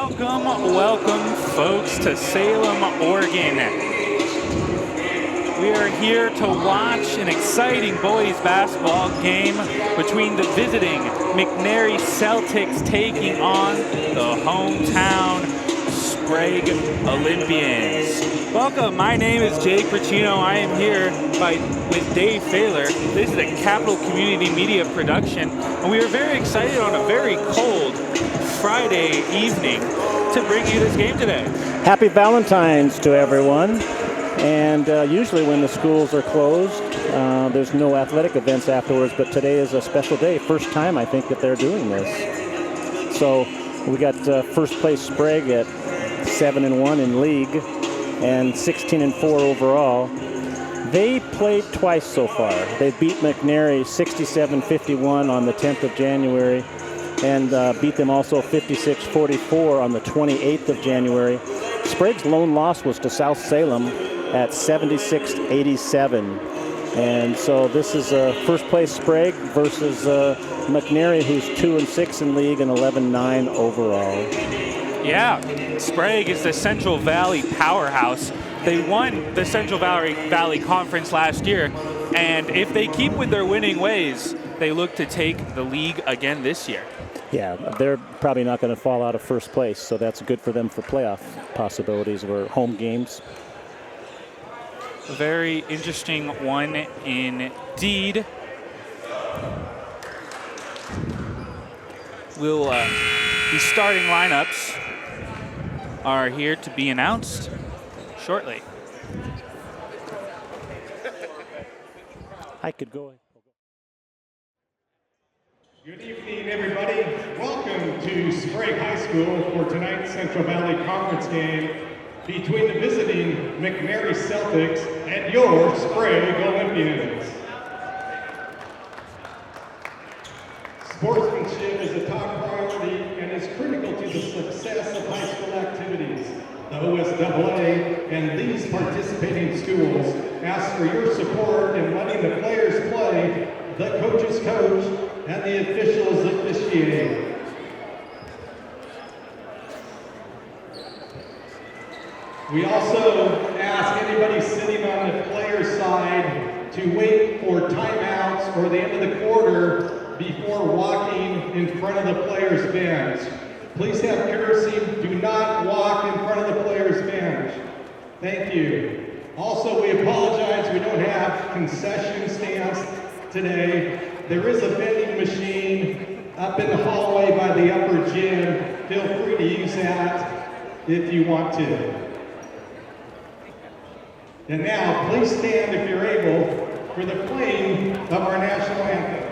Welcome, folks, to Salem, Oregon. We are here to watch an exciting boys basketball game between the visiting McNary Celtics taking on the hometown Sprague Olympians. Welcome, my name is Jake Ricino. I am here with Dave Thaler. This is a Capital Community Media production, and we are very excited on a very cold Friday evening to bring you this game today. Happy Valentine's to everyone. And usually when the schools are closed, there's no athletic events afterwards, but today is a special day. First time, I think, that they're doing this. So we got first place Sprague at 7-1 in league and 16-4 overall. They played twice so far. They beat McNary 67-51 on the 10th of January and beat them also 56-44 on the 28th of January. Sprague's lone loss was to South Salem at 76-87. And so this is first place Sprague versus McNary, who's 2-6 in league and 11-9 overall. Yeah, Sprague is the Central Valley powerhouse. They won the Central Valley Conference last year, and if they keep with their winning ways, they look to take the league again this year. Yeah, they're probably not going to fall out of first place, so that's good for them for playoff possibilities or home games. A very interesting one indeed. The starting lineups are here to be announced shortly. I could go. Good evening, everybody. Welcome to Sprague High School for tonight's Central Valley Conference game between the visiting McNary Celtics and your Sprague Olympians. Sportsmanship is a top priority and is critical to the success of high school activities. The OSAA and these participating schools ask for your support in letting the players play, the coaches coach, and the officials officiate. We also ask anybody sitting on the player's side to wait for timeouts or the end of the quarter before walking in front of the player's bench. Please have courtesy, do not walk in front of the player's bench. Thank you. Also, we apologize, we don't have concession stands today. There is a vending machine up in the hallway by the upper gym. Feel free to use that if you want to. And now, please stand if you're able for the playing of our national anthem.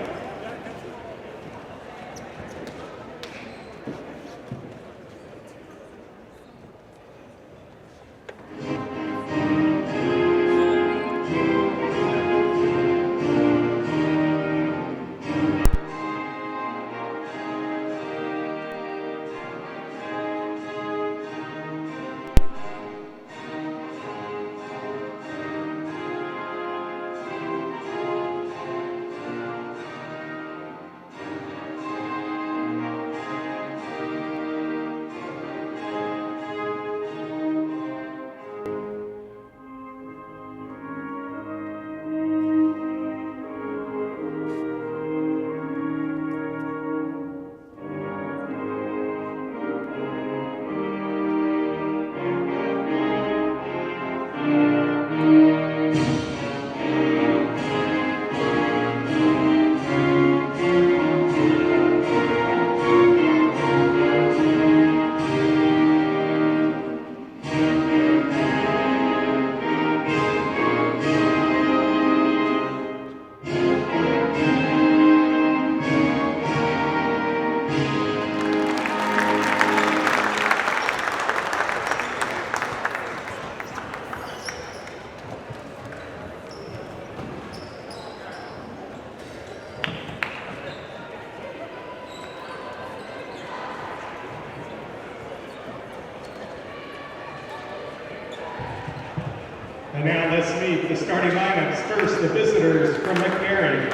And now let's meet the starting lineups. First, the visitors from McNary.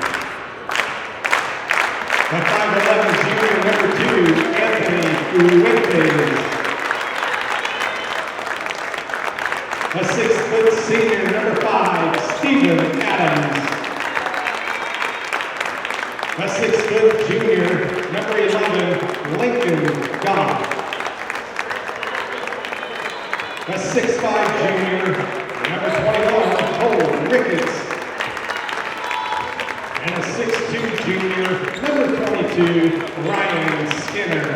At 5'11", junior number 2, Anthony Uwintes. A 6-foot junior, number 11, Lincoln Goff. A 6'5" junior, number 21, Cole Ricketts. And a 6'2" junior, number 22, Ryan Skinner.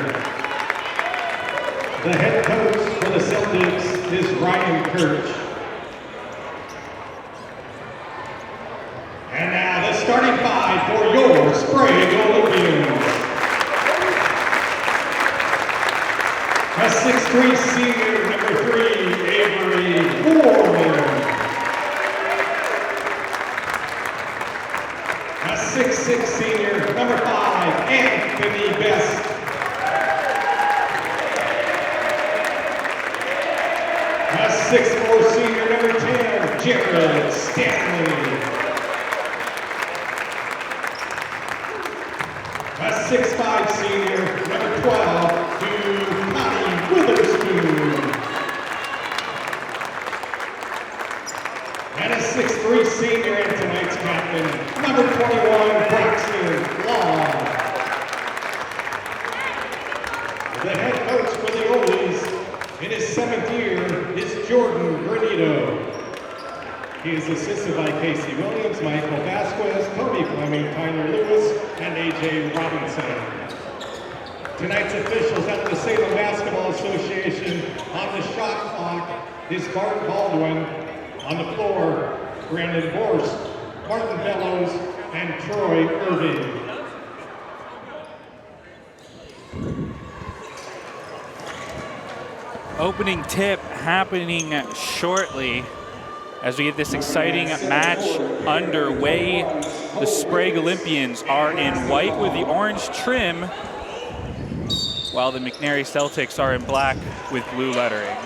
The head coach for the Celtics is Ryan Kirch. And now the starting five for your Sprague Olympians. A 6'3" senior, number 3, Avery Foreman. A 6'6" senior, number 5, Anthony Best. A 6'4" senior, number 10, Jared Stanley. A 6'5" senior, number 12, Connie Witherspoon. And a 6'3" senior and tonight's captain, number 21, Braxton Long. The head coach for the Oldies in his 7th year is Jordan Granito. He is assisted by Casey Williams, Michael Vasquez, Cody Fleming, Tyler Lewis, and A.J. Robinson. Tonight's officials at the Salem Basketball Association on the shot clock is Bart Baldwin. On the floor, Brandon Borst, Martin Bellows, and Troy Irving. Opening tip happening shortly as we get this exciting match underway. The Sprague Olympians are in white with the orange trim, while the McNary Celtics are in black with blue lettering.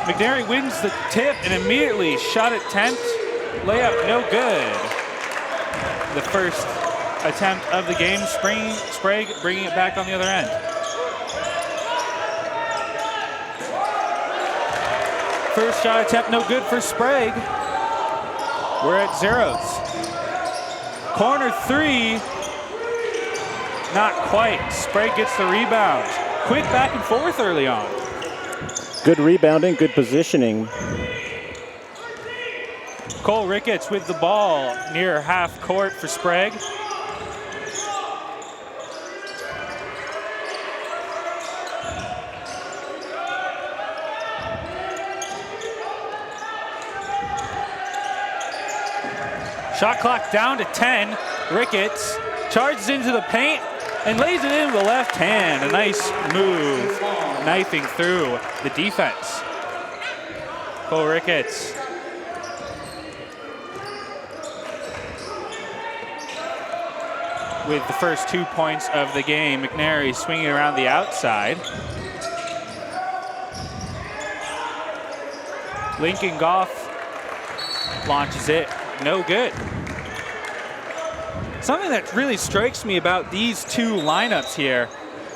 McNary wins the tip and immediately shot attempt. Layup no good. The first attempt of the game, Sprague bringing it back on the other end. First shot attempt no good for Sprague. We're at zeros. Corner 3, not quite. Sprague gets the rebound. Quick back and forth early on. Good rebounding, good positioning. Cole Ricketts with the ball near half court for Sprague. Shot clock down to 10. Ricketts charges into the paint and lays it in with the left hand. A nice move, knifing through the defense. Cole Ricketts. With the first 2 points of the game, McNary swinging around the outside. Lincoln Goff launches it, no good. Something that really strikes me about these two lineups here,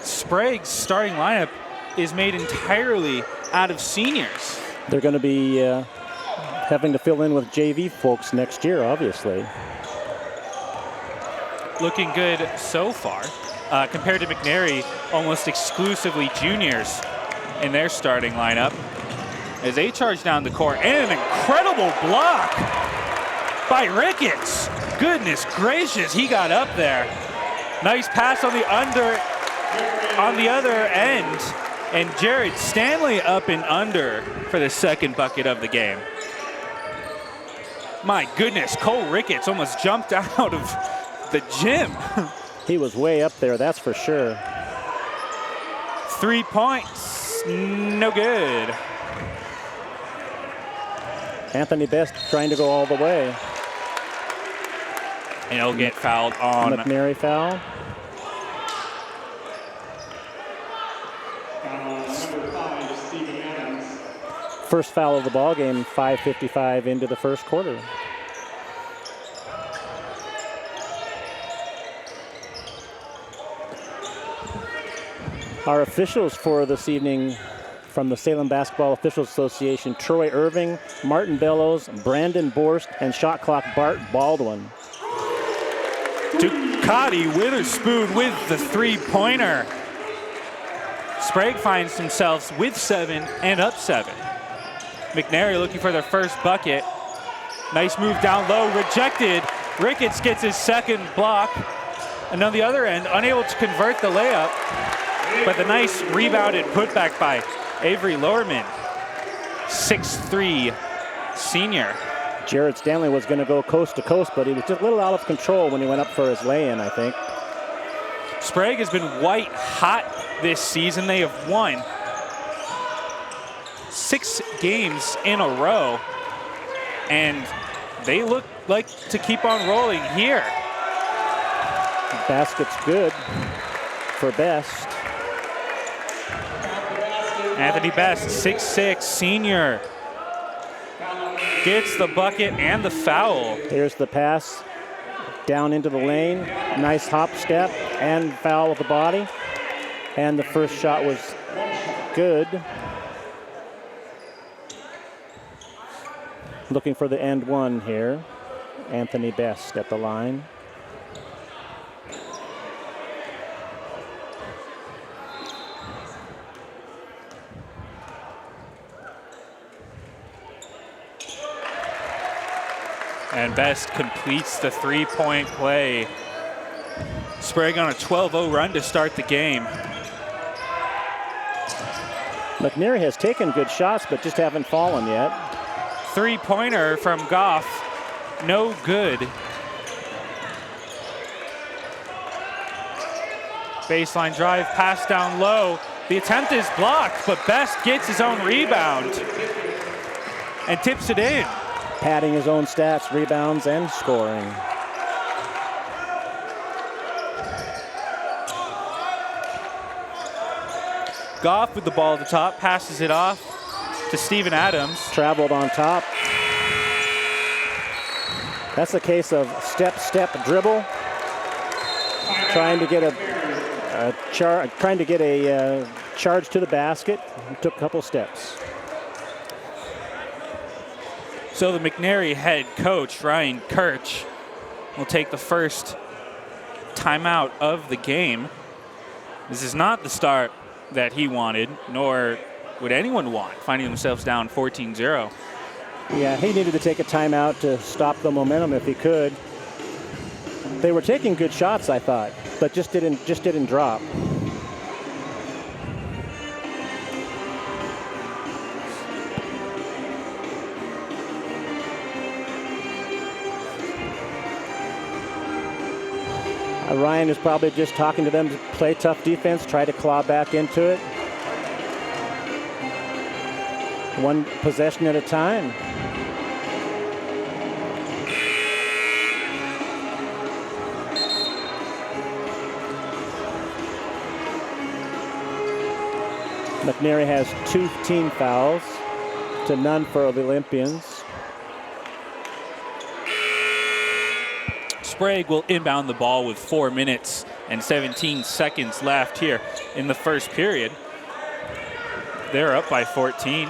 Sprague's starting lineup is made entirely out of seniors. They're going to be having to fill in with JV folks next year, obviously. Looking good so far. Compared to McNary, almost exclusively juniors in their starting lineup. As they charge down the court, and an incredible block by Ricketts. Goodness gracious, he got up there. Nice pass on the other end, and Jared Stanley up and under for the second bucket of the game. My goodness, Cole Ricketts almost jumped out of the gym. He was way up there, that's for sure. 3 points, no good. Anthony Best trying to go all the way. And he'll get fouled on. McNary foul. First foul of the ball game, 5:55 into the first quarter. Our officials for this evening from the Salem Basketball Officials Association, Troy Irving, Martin Bellows, Brandon Borst, and shot clock Bart Baldwin. Cotty Witherspoon with the three-pointer. Sprague finds themselves with 7 and up 7. McNary looking for their first bucket. Nice move down low, rejected. Ricketts gets his second block. And on the other end, unable to convert the layup, but the nice rebounded putback by Avery Lohrman, 6'3" senior. Jared Stanley was going to go coast to coast, but he was just a little out of control when he went up for his lay-in, I think. Sprague has been white hot this season. They have won 6 games in a row, and they look like to keep on rolling here. Basket's good for Best. Anthony Best, 6'6", senior, gets the bucket and the foul. Here's the pass down into the lane. Nice hop step and foul with the body. And the first shot was good. Looking for the end one here. Anthony Best at the line. And Best completes the three-point play. Sprague on a 12-0 run to start the game. McNary has taken good shots, but just haven't fallen yet. Three-pointer from Goff, no good. Baseline drive, pass down low. The attempt is blocked, but Best gets his own rebound and tips it in. Padding his own stats, rebounds, and scoring. Goff with the ball at the top, passes it off to Steven Adams. Traveled on top. That's a case of step, dribble. Trying to get a charge to the basket. Took a couple steps. So the McNary head coach, Ryan Kirch, will take the first timeout of the game. This is not the start that he wanted, nor would anyone want, finding themselves down 14-0. Yeah, he needed to take a timeout to stop the momentum if he could. They were taking good shots, I thought, but just didn't drop. Ryan is probably just talking to them to play tough defense, try to claw back into it. One possession at a time. McNary has 2 team fouls to none for the Olympians. Sprague will inbound the ball with 4 minutes and 17 seconds left here in the first period. They're up by 14.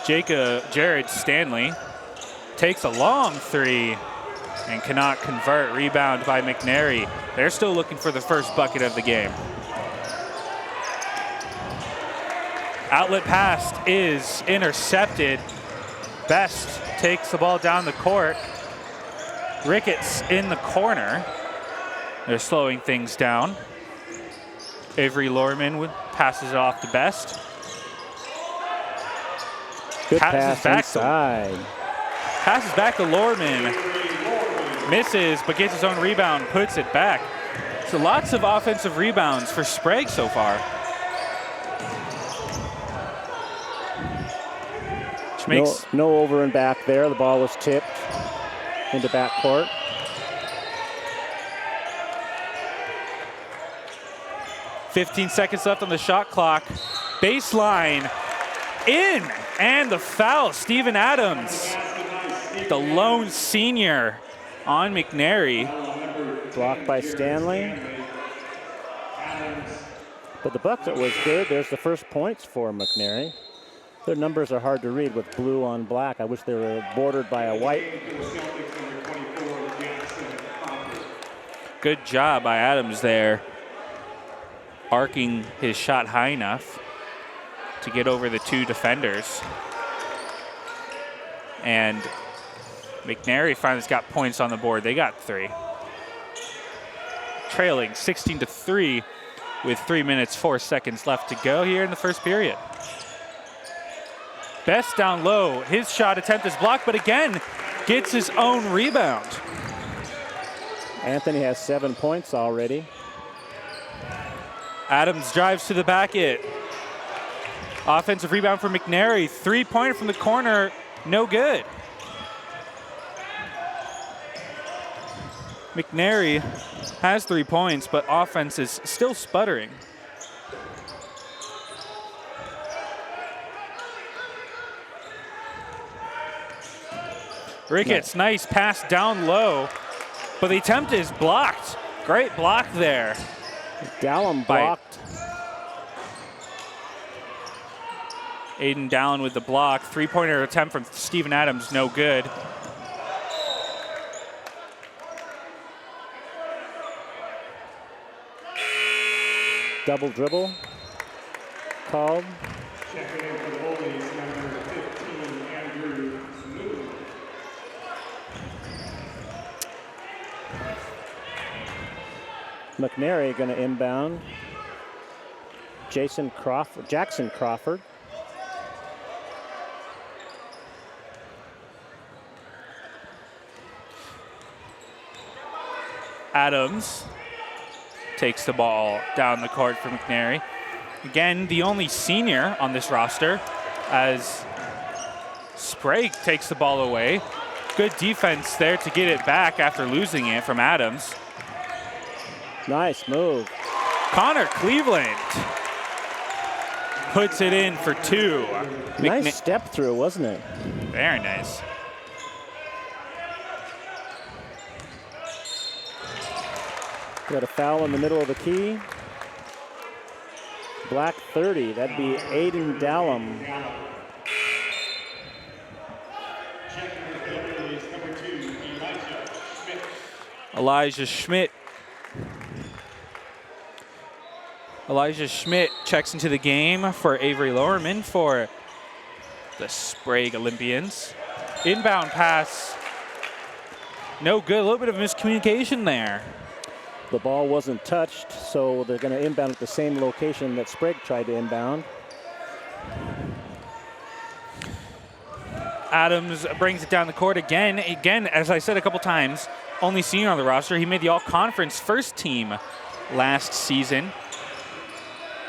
Jared Stanley takes a long three and cannot convert. Rebound by McNary. They're still looking for the first bucket of the game. Outlet pass is intercepted. Best takes the ball down the court. Ricketts in the corner. They're slowing things down. Avery Lohrman passes it off to Best. Good pass inside. Passes back to Lohrman. Misses, but gets his own rebound, puts it back. So lots of offensive rebounds for Sprague so far. Which makes no over and back there. The ball was tipped into backcourt. .15 seconds left on the shot clock. Baseline in, and the foul. Steven Adams, the lone senior on McNary. Blocked by Stanley. But the bucket was good. There's the first points for McNary. Their numbers are hard to read with blue on black. I wish they were bordered by a white. Good job by Adams there, arcing his shot high enough to get over the 2 defenders. And McNary finally got points on the board. They got 3. Trailing 16-3 with 3 minutes, 4 seconds left to go here in the first period. Best down low. His shot attempt is blocked, but again, gets his own rebound. Anthony has 7 points already. Adams drives to the bucket. Offensive rebound for McNary. 3-pointer from the corner, no good. McNary has 3 points, but offense is still sputtering. Ricketts, nice pass down low, but the attempt is blocked. Great block there. Dallum blocked. Aiden Dallin with the block. 3-pointer attempt from Steven Adams, no good. Double dribble called. Checking in for the goalies, number 15, Andrew Smoot. McNary going to inbound. Jackson Crawford. Adams takes the ball down the court for McNary. Again, the only senior on this roster, as Sprague takes the ball away. Good defense there to get it back after losing it from Adams. Nice move. Connor Cleveland puts it in for 2. Nice step through, wasn't it? Very nice. Got a foul in the middle of the key. Black 30, that'd be Aiden Dallum. Elijah Schmidt. Elijah Schmidt checks into the game for Avery Lowerman for the Sprague Olympians. Inbound pass, no good. A little bit of miscommunication there. The ball wasn't touched, so they're going to inbound at the same location that Sprague tried to inbound. Adams brings it down the court again. Again, as I said a couple times, only senior on the roster. He made the all-conference first team last season.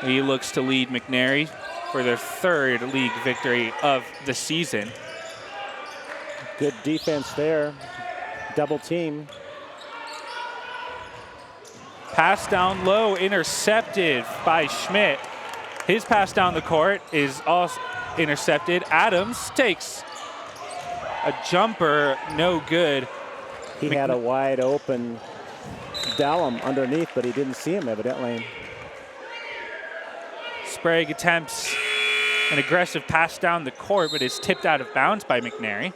He looks to lead McNary for their 3rd league victory of the season. Good defense there. Double team. Pass down low, intercepted by Schmidt. His pass down the court is also intercepted. Adams takes a jumper, no good. He had a wide open Dallum underneath, but he didn't see him evidently. Sprague attempts an aggressive pass down the court, but is tipped out of bounds by McNary.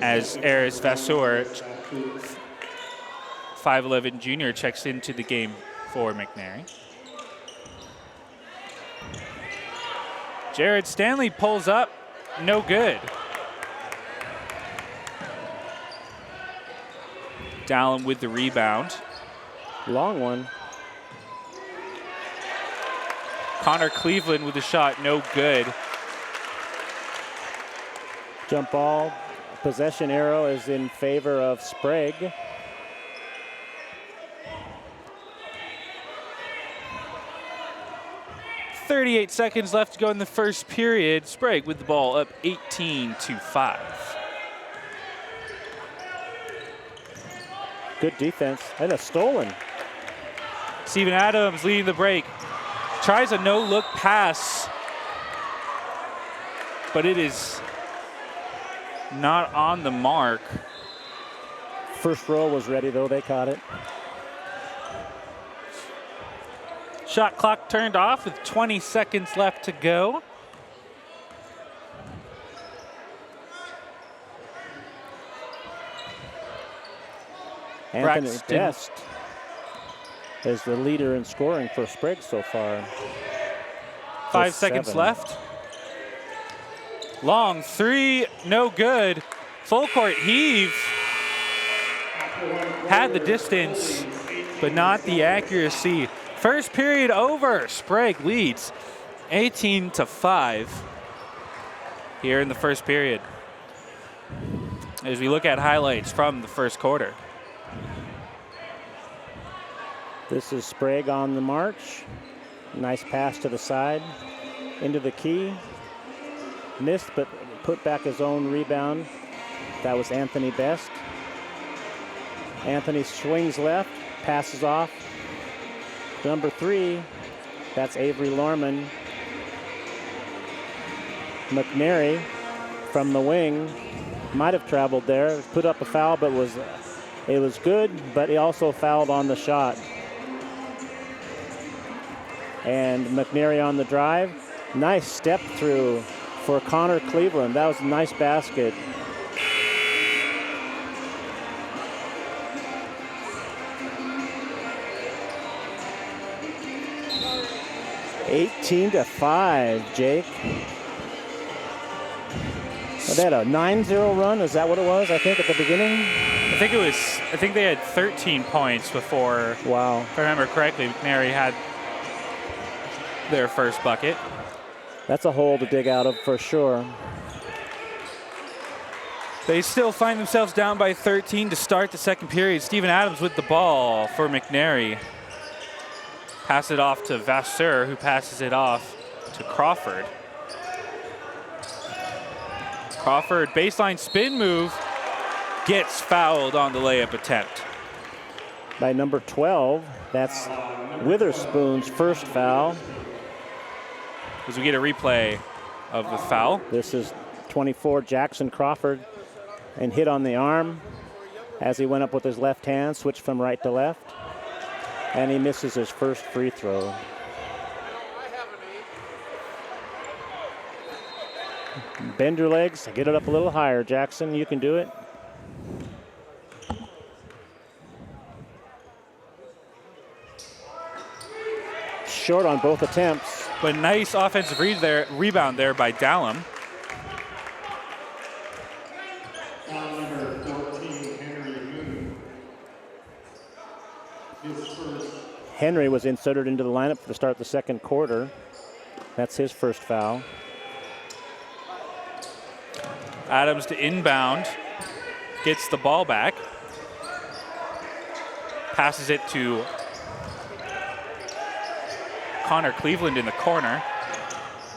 As Aris Vasseur, 5'11" junior, checks into the game for McNary. Jared Stanley pulls up, no good. Dallin with the rebound. Long one. Connor Cleveland with the shot, no good. Jump ball. Possession arrow is in favor of Sprague. .38 seconds left to go in the first period. Sprague with the ball up 18-5. Good defense and a stolen. Steven Adams leading the break. Tries a no-look pass, but it is not on the mark. First row was ready though, they caught it. Shot clock turned off with 20 seconds left to go. Anthony Braxton. Best is the leader in scoring for Sprague so far. 5 seconds left. Long three, no good. Full court heave. Had the distance, but not the accuracy. First period over. Sprague leads 18-5 here in the first period. As we look at highlights from the first quarter. This is Sprague on the march. Nice pass to the side, into the key. Missed, but put back his own rebound. That was Anthony Best. Anthony swings left, passes off. Number 3, that's Avery Lorman. McNary from the wing might have traveled there, put up a foul, but it was good, but he also fouled on the shot. And McNary on the drive. Nice step through for Connor Cleveland. That was a nice basket. (18-5), Jake. Well, they had a 9-0 run. Is that what it was? I think at the beginning. I think they had 13 points before. Wow. If I remember correctly, McNary had their first bucket. That's a hole to dig out of for sure. They still find themselves down by 13 to start the second period. Steven Adams with the ball for McNary. Pass it off to Vasseur, who passes it off to Crawford. Crawford, baseline spin move, gets fouled on the layup attempt. By number 12, that's Witherspoon's first foul. As we get a replay of the foul. This is 24, Jackson Crawford, and hit on the arm as he went up with his left hand, switched from right to left, and he misses his first free throw. Bend your legs, get it up a little higher, Jackson, you can do it. Short on both attempts. But nice offensive rebound there by Dallum. Foul number 14, Henry Moon. His first. Henry was inserted into the lineup to start the second quarter. That's his first foul. Adams to inbound, gets the ball back, passes it to Connor Cleveland in the corner,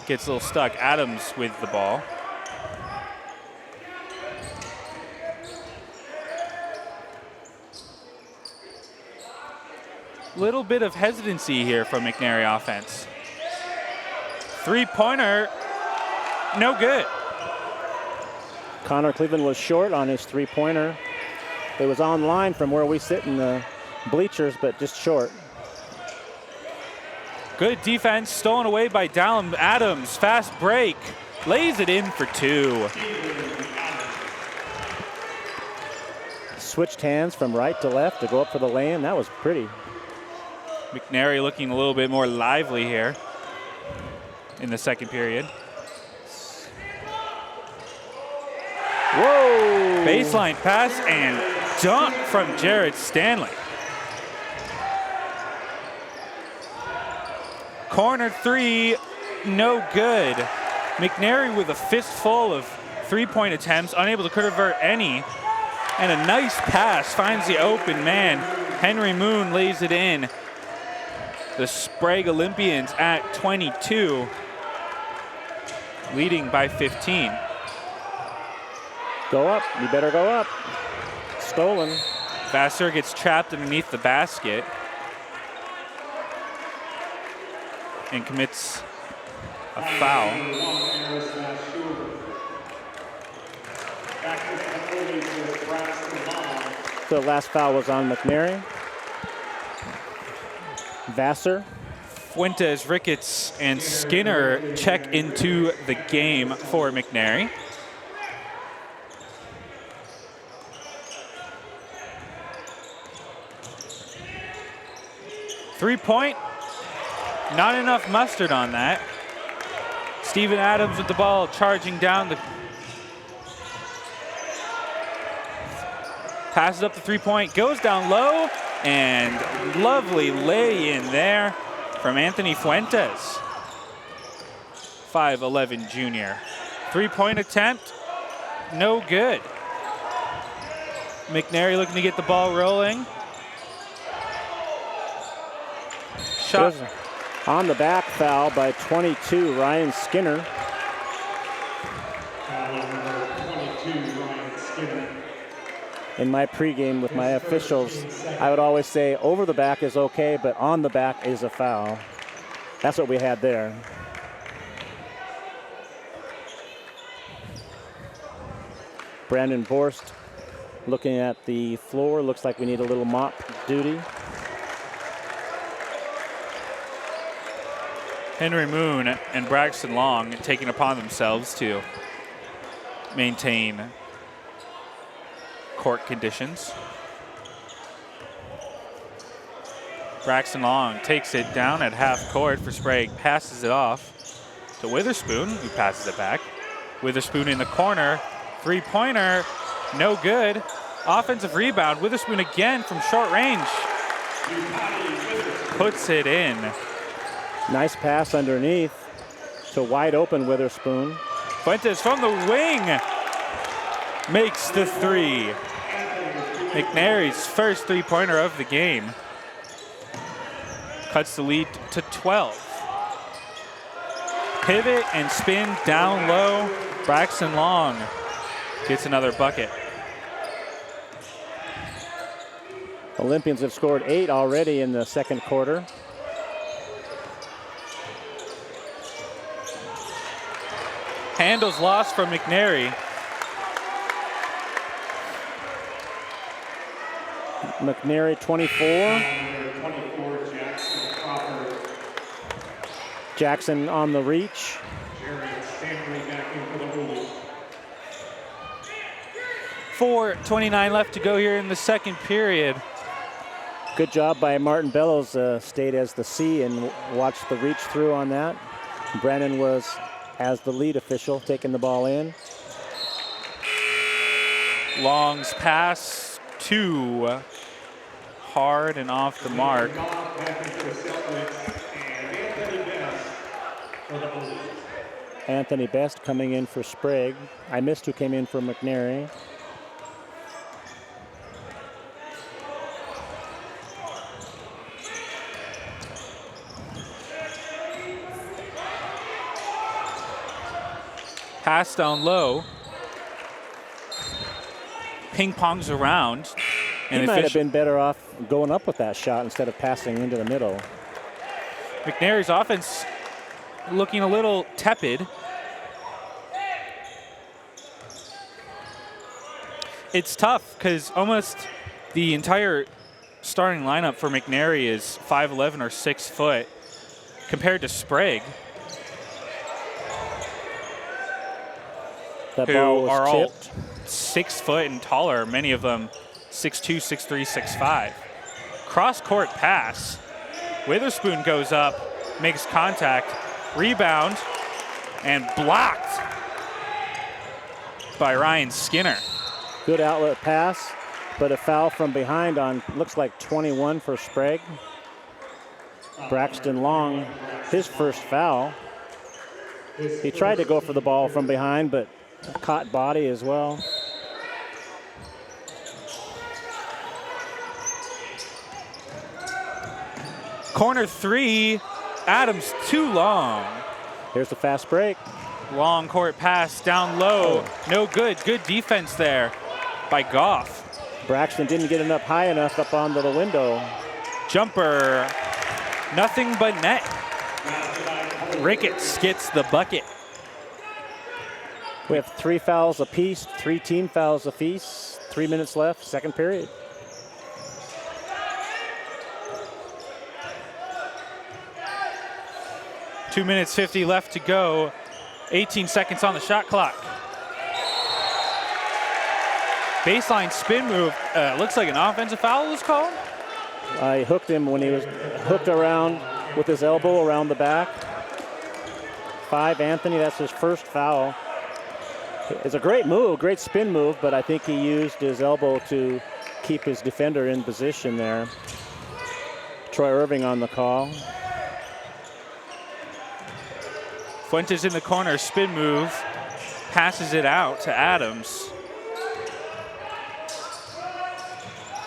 gets a little stuck. Adams with the ball. Little bit of hesitancy here from McNary offense. Three-pointer, no good. Connor Cleveland was short on his three-pointer. It was on line from where we sit in the bleachers, but just short. Good defense, stolen away by Dallum. Adams, fast break, lays it in for 2. Switched hands from right to left to go up for the lay-in. That was pretty. McNary looking a little bit more lively here in the second period. Whoa! Baseline pass and dunk from Jared Stanley. Corner 3, no good. McNary with a fistful of three-point attempts, unable to convert any. And a nice pass finds the open man. Henry Moon lays it in. The Sprague Olympians at 22, leading by 15. Go up, you better go up. Stolen. Vasseur gets trapped underneath the basket and commits a foul. So the last foul was on McNary. Vasseur. Fuentes, Ricketts, and Skinner check into the game for McNary. 3-point, not enough mustard on that. Steven Adams with the ball, charging down the, passes up the 3-point, goes down low, and lovely lay in there from Anthony Fuentes. 5'11" junior. 3-point attempt, no good. McNary looking to get the ball rolling. Shot. There's on the back foul by 22, Ryan Skinner. In my pregame with my officials, I would always say over the back is okay, but on the back is a foul. That's what we had there. Brandon Vorst looking at the floor. Looks like we need a little mop duty. Henry Moon and Braxton Long taking upon themselves to maintain court conditions. Braxton Long takes it down at half court for Sprague, passes it off to Witherspoon, who passes it back. Witherspoon in the corner, 3-pointer, no good. Offensive rebound, Witherspoon again from short range. Puts it in. Nice pass underneath to wide open Witherspoon. Fuentes from the wing makes the 3. McNary's first 3-pointer of the game. Cuts the lead to 12. Pivot and spin down low. Braxton Long gets another bucket. Olympians have scored 8 already in the second quarter. Handles lost from McNary. McNary 24. Jackson on the reach. 4:29 left to go here in the second period. Good job by Martin Bellows, stayed as the C and watched the reach through on that. Brennan was as the lead official taking the ball in. Long's pass too hard and off the mark. Anthony Best coming in for Sprague. I missed who came in for McNary. Pass down low. Ping pongs around. He might have been better off going up with that shot instead of passing into the middle. McNary's offense looking a little tepid. It's tough because almost the entire starting lineup for McNary is 5'11" or 6 foot compared to Sprague, That who ball was are tipped. all 6 foot and taller, many of them 6'2", 6'3", 6'5". Cross-court pass. Witherspoon goes up, makes contact, rebound, and blocked by Ryan Skinner. Good outlet pass, but a foul from behind on, looks like 21 for Sprague. Braxton Long, his first foul. He tried to go for the ball from behind, but caught body as well. Corner 3, Adams too long. Here's the fast break. Long court pass down low, no good. Good defense there by Goff. Braxton didn't get it up high enough up onto the window. Jumper, nothing but net. Ricketts gets the bucket. We have 3 fouls apiece, 3 team fouls apiece. 3 minutes left, second period. Two minutes 50 left to go. 18 seconds on the shot clock. Baseline spin move. Looks like an offensive foul was called. I hooked him when he was hooked around with his elbow around the back. 5, Anthony, that's his first foul. It's a great move, great spin move, but I think he used his elbow to keep his defender in position there. Troy Irving on the call. Fuentes in the corner, spin move, passes it out to Adams.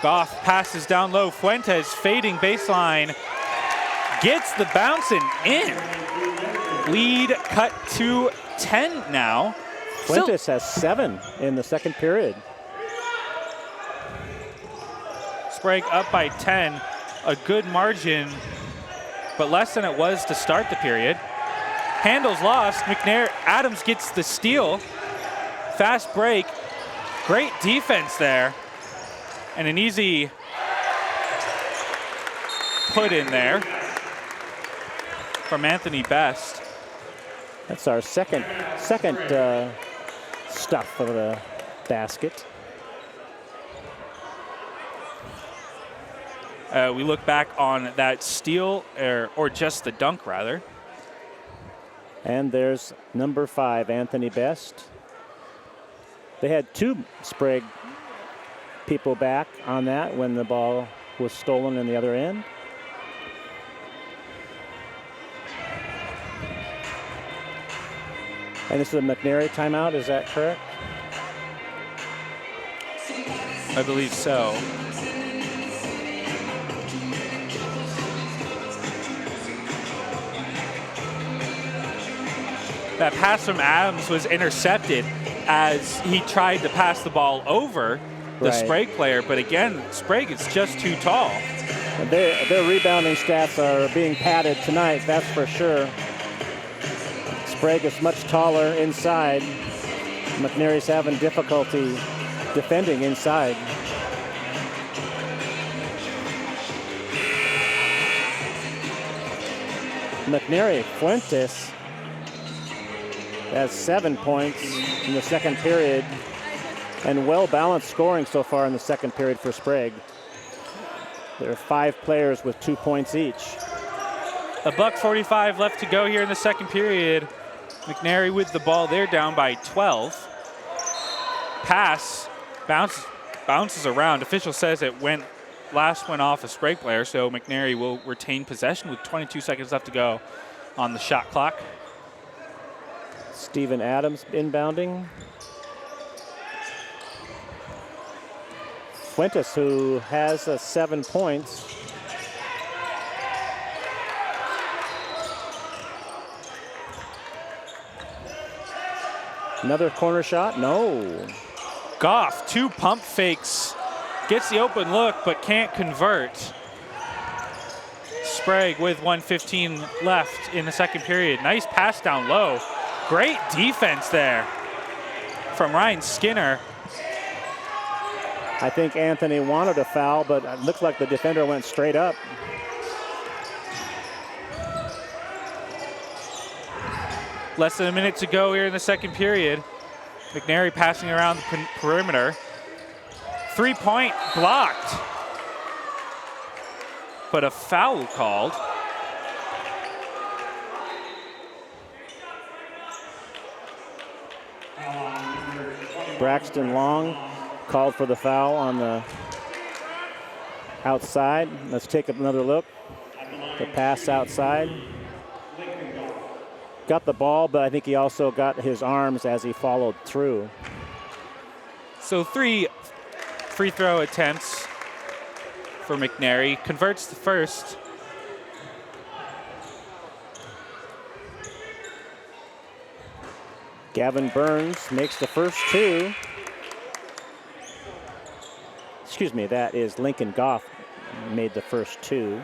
Goff passes down low. Fuentes fading baseline, gets the bouncing in. Lead cut to 10 now. Fuentes has 7 in the second period. Sprague up by 10, a good margin, but less than it was to start the period. Handles lost. McNary, Adams gets the steal. Fast break. Great defense there. And an easy put in there from Anthony Best. That's our second stuff of the basket. We look back on that steal, or just the dunk, rather. And there's number 5, Anthony Best. They had 2 Sprague people back on that when the ball was stolen in the other end. And this is a McNary timeout, is that correct? I believe so. That pass from Adams was intercepted as he tried to pass the ball over the Sprague player, but again, Sprague is just too tall. Their rebounding stats are being padded tonight, that's for sure. Sprague is much taller inside. McNary's having difficulty defending inside. McNary, Fuentes has 7 points in the second period, and well-balanced scoring so far in the second period for Sprague. There are 5 players with 2 points each. $1:45 left to go here in the second period. McNary with the ball. They're down by 12. Pass bounces around. Official says it went off a Sprague player, so McNary will retain possession with 22 seconds left to go on the shot clock. Steven Adams inbounding. Fuentes, who has 7 points. Another corner shot, no. Goff, 2 pump fakes, gets the open look, but can't convert. Sprague with 1:15 left in the second period. Nice pass down low. Great defense there from Ryan Skinner. I think Anthony wanted a foul, but it looks like the defender went straight up. Less than a minute to go here in the second period. McNary passing around the perimeter. 3-point blocked, but a foul called. Braxton Long called for the foul on the outside. Let's take another look. The pass outside. Got the ball, but I think he also got his arms as he followed through. So 3 free throw attempts for McNary. Converts the first. Gavin Burns makes the first 2. Excuse me, that is Lincoln Goff made the first 2.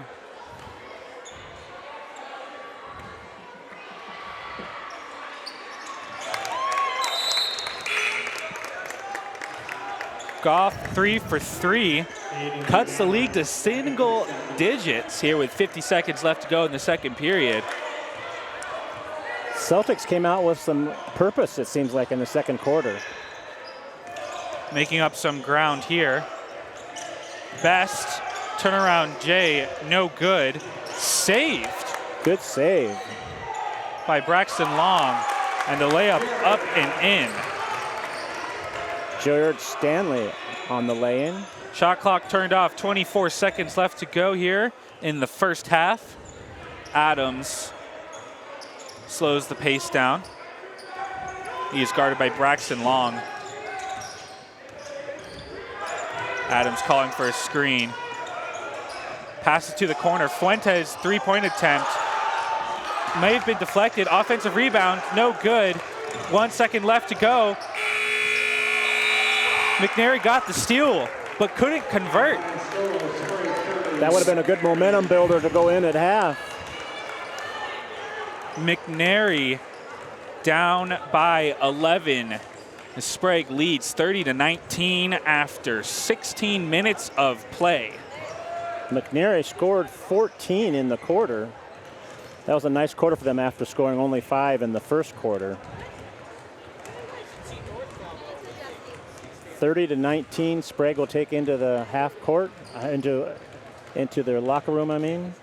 Goff 3 for 3, cuts the lead to single digits here with 50 seconds left to go in the second period. Celtics came out with some purpose, it seems like, in the second quarter. Making up some ground here. Best Turnaround J, no good. Saved. Good save. By Braxton Long, and the layup up and in. George Stanley on the lay-in. Shot clock turned off, 24 seconds left to go here in the first half. Adams slows the pace down. He is guarded by Braxton Long. Adams calling for a screen. Passes to the corner. Fuentes, three-point attempt. May have been deflected. Offensive rebound, no good. 1 second left to go. McNary got the steal, but couldn't convert. That would have been a good momentum builder to go in at half. McNary down by 11. The Sprague leads 30-19 after 16 minutes of play. McNary scored 14 in the quarter. That was a nice quarter for them after scoring only 5 in the first quarter. 30-19, Sprague will take into the half court, into their locker room, I mean.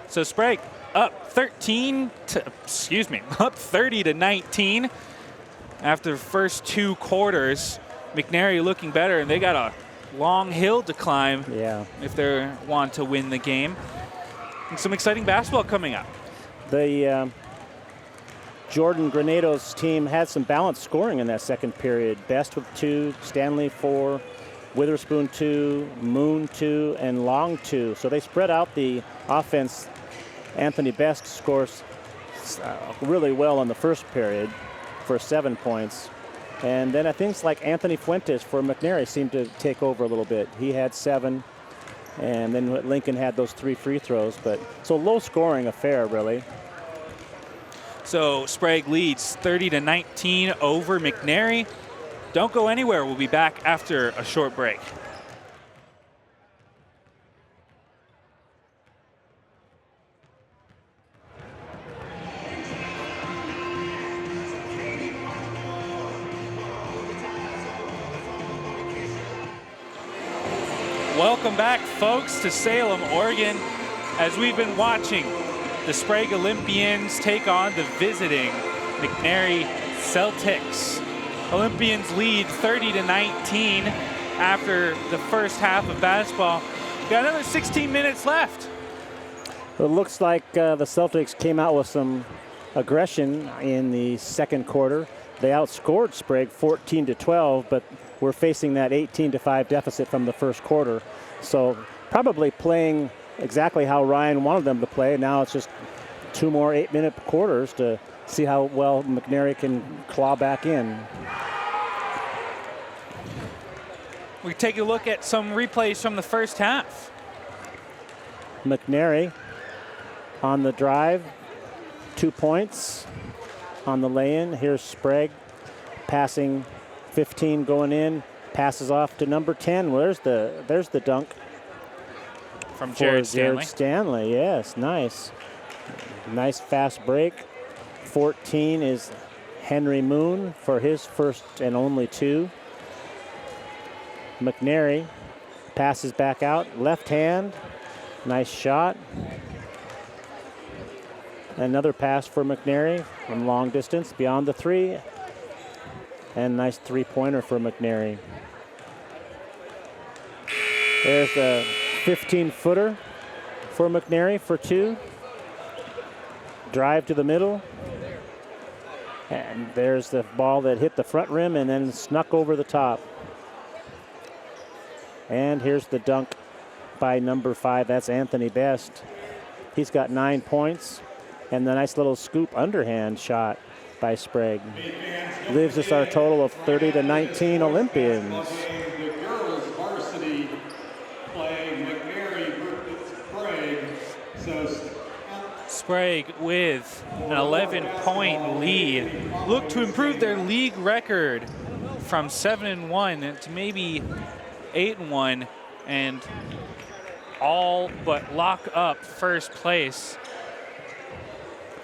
So Sprague up 30-19 after the first 2 quarters. McNary looking better, and they got a long hill to climb if they want to win the game. And some exciting basketball coming up. The Jordan Granados team had some balanced scoring in that second period. Best with 2, Stanley 4, Witherspoon 2, Moon 2, and Long 2. So they spread out the offense. Anthony Best scores really well in the first period for 7 points. And then I think it's like Anthony Fuentes for McNary seemed to take over a little bit. He had 7, and then Lincoln had those 3 free throws. But so low scoring affair, really. So Sprague leads 30-19 over McNary. Don't go anywhere. We'll be back after a short break. Welcome back, folks, to Salem, Oregon, as we've been watching the Sprague Olympians take on the visiting McNary Celtics. Olympians lead 30-19 after the first half of basketball. Got another 16 minutes left. It looks like the Celtics came out with some aggression in the second quarter. They outscored Sprague 14-12, but we're facing that 18-5 deficit from the first quarter. So probably playing exactly how Ryan wanted them to play. Now it's just 2 more 8-minute quarters to see how well McNary can claw back in. We take a look at some replays from the first half. McNary on the drive, 2 points on the lay-in. Here's Sprague passing 15 going in, passes off to number 10. Well, there's the dunk from Jared Stanley. Stanley, yes, nice. Nice fast break. 14 is Henry Moon for his first and only 2. McNary passes back out, left hand, nice shot. Another pass for McNary from long distance beyond the 3. And nice 3-pointer for McNary. There's the 15-footer for McNary for 2. Drive to the middle. And there's the ball that hit the front rim and then snuck over the top. And here's the dunk by number 5. That's Anthony Best. He's got 9 points. And the nice little scoop underhand shot by Sprague. Leaves us our total of 30-19 Olympians. The girls varsity playing McNary versus Sprague. Sprague with an 11-point lead. Look to improve their league record from 7-1 to maybe 8-1 and all but lock up first place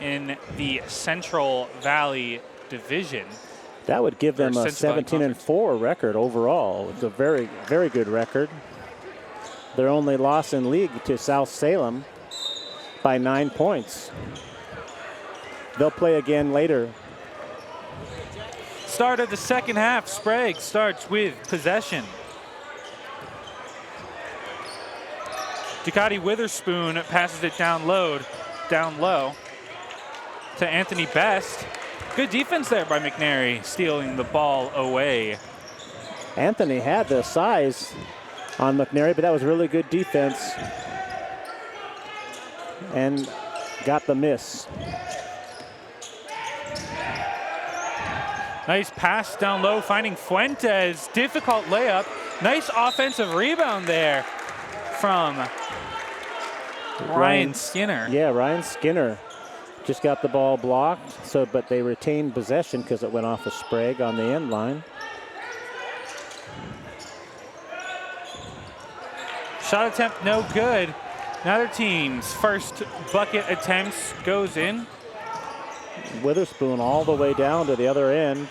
in the Central Valley Division. That would give them a Cincinnati 17-4 record overall. It's a very, very good record. Their only loss in league to South Salem by 9 points. They'll play again later. Start of the second half, Sprague starts with possession. Ducati Witherspoon passes it down low to Anthony Best. Good defense there by McNary, stealing the ball away. Anthony had the size on McNary, but that was really good defense. And got the miss. Nice pass down low, finding Fuentes. Difficult layup. Nice offensive rebound there from Ryan Skinner. Yeah, Ryan Skinner just got the ball blocked, but they retained possession because it went off of Sprague on the end line. Shot attempt no good. Neither team's first bucket attempts goes in. Witherspoon all the way down to the other end.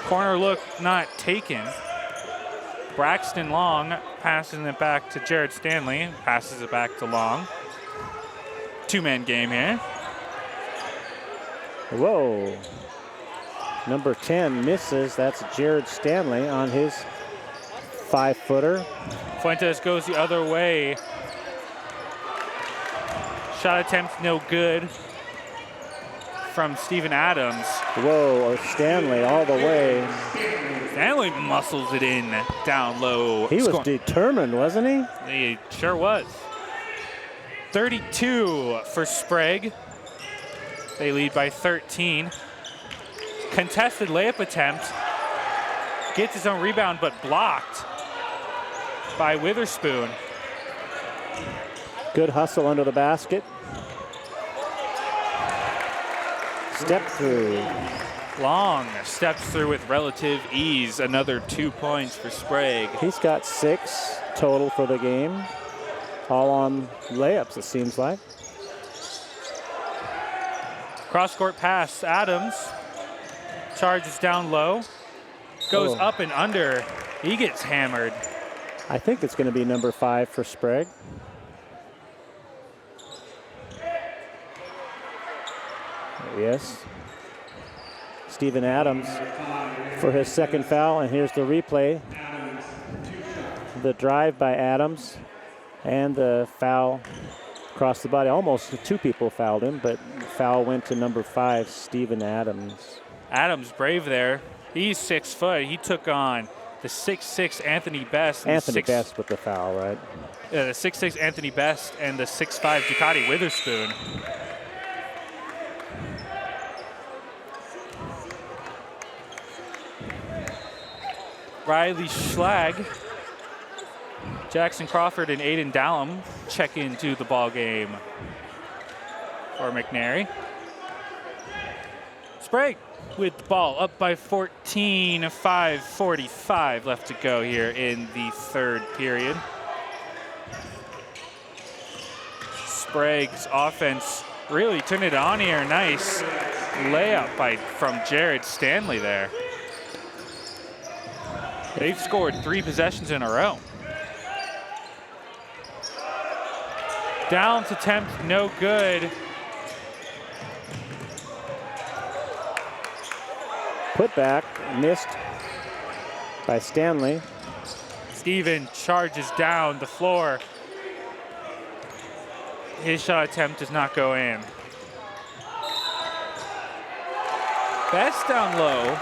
Corner look not taken. Braxton Long passing it back to Jared Stanley. Passes it back to Long. Two-man game here. Whoa. Number 10 misses. That's Jared Stanley on his 5-footer. Fuentes goes the other way. Shot attempt no good from Steven Adams. Whoa, Stanley all the way. Stanley muscles it in down low. He was determined, wasn't he? He sure was. 32 for Sprague. They lead by 13. Contested layup attempt. Gets his own rebound, but blocked by Witherspoon. Good hustle under the basket. Step through. Long steps through with relative ease. Another 2 points for Sprague. He's got 6 total for the game. All on layups, it seems like. Cross-court pass, Adams. Charges down low. Goes up and under. He gets hammered. I think it's going to be number 5 for Sprague. Yes. Steven Adams for his second foul, and here's the replay. The drive by Adams and the foul across the body. Almost 2 people fouled him, but the foul went to number 5, Steven Adams. Adams brave there. He's 6 foot. He took on the 6'6" Anthony Best. Anthony Best with the foul, right? The 6'6" Anthony Best and the 6'5" Ducati Witherspoon. Riley Schlag, Jackson Crawford, and Aiden Dallum check into the ball game for McNary. Sprague with the ball up by 14, 5:45 left to go here in the third period. Sprague's offense really turned it on here. Nice layup from Jared Stanley there. They've scored 3 possessions in a row. Down to attempt, no good. Put back, missed by Stanley. Steven charges down the floor. His shot attempt does not go in. Best down low.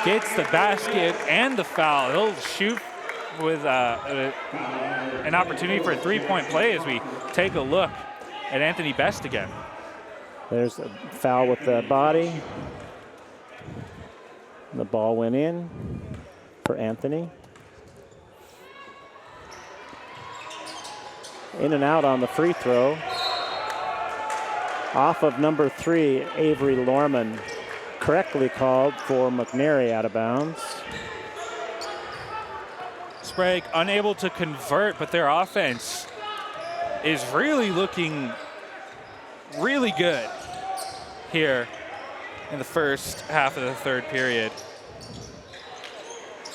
Gets the basket and the foul. He'll shoot with an opportunity for a 3-point play as we take a look at Anthony Best again. There's a foul with the body. The ball went in for Anthony. In and out on the free throw. Off of number 3, Avery Lorman. Correctly called for McNary out of bounds. Sprague unable to convert, but their offense is really looking really good here in the first half of the third period.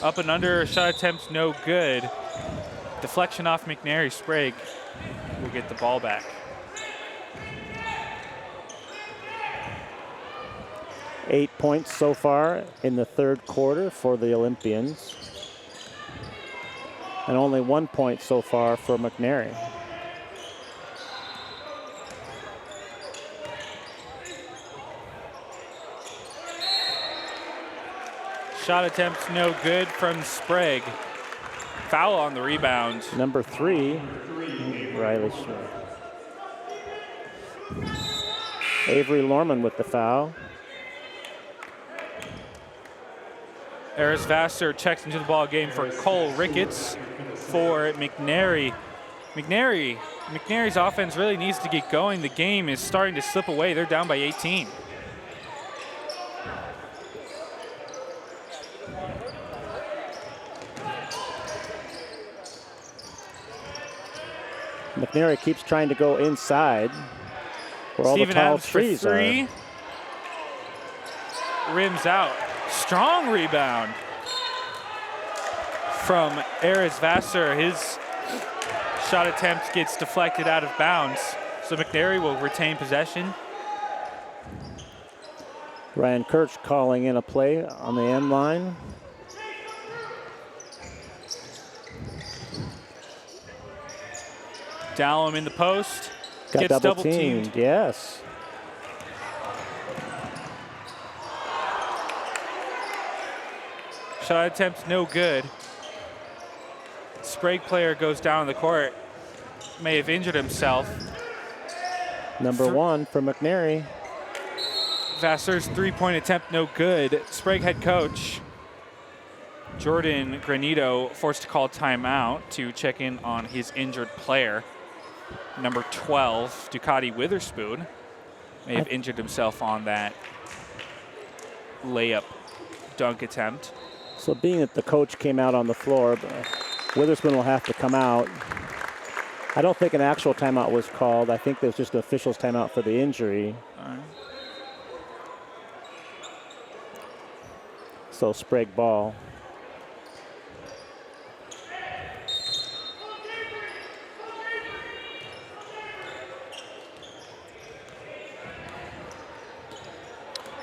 Up and under, shot attempt no good. Deflection off McNary. Sprague will get the ball back. Eight points so far in the third quarter for the Olympians. And only 1 point so far for McNary. Shot attempt no good from Sprague. Foul on the rebound. Number 3, Riley Shore. Avery Lorman with the foul. Eris Vassar checks into the ball game for Cole Ricketts for McNary. McNary's offense really needs to get going. The game is starting to slip away. They're down by 18. McNary keeps trying to go inside where all the tall trees are. Rims out. Strong rebound from Eris Vassar. His shot attempt gets deflected out of bounds, so McNary will retain possession. Ryan Kirch calling in a play on the end line. Dallum in the post. Got Gets double teamed. Yes. Shot attempt no good. Sprague player goes down the court. May have injured himself. Number 1 for McNary. Vassar's three-point attempt no good. Sprague head coach Jordan Granito forced to call timeout to check in on his injured player. Number 12, Ducati Witherspoon, may have injured himself on that layup dunk attempt. So being that the coach came out on the floor, Witherspoon will have to come out. I don't think an actual timeout was called. I think there's just an official's timeout for the injury. All right. So Sprague ball.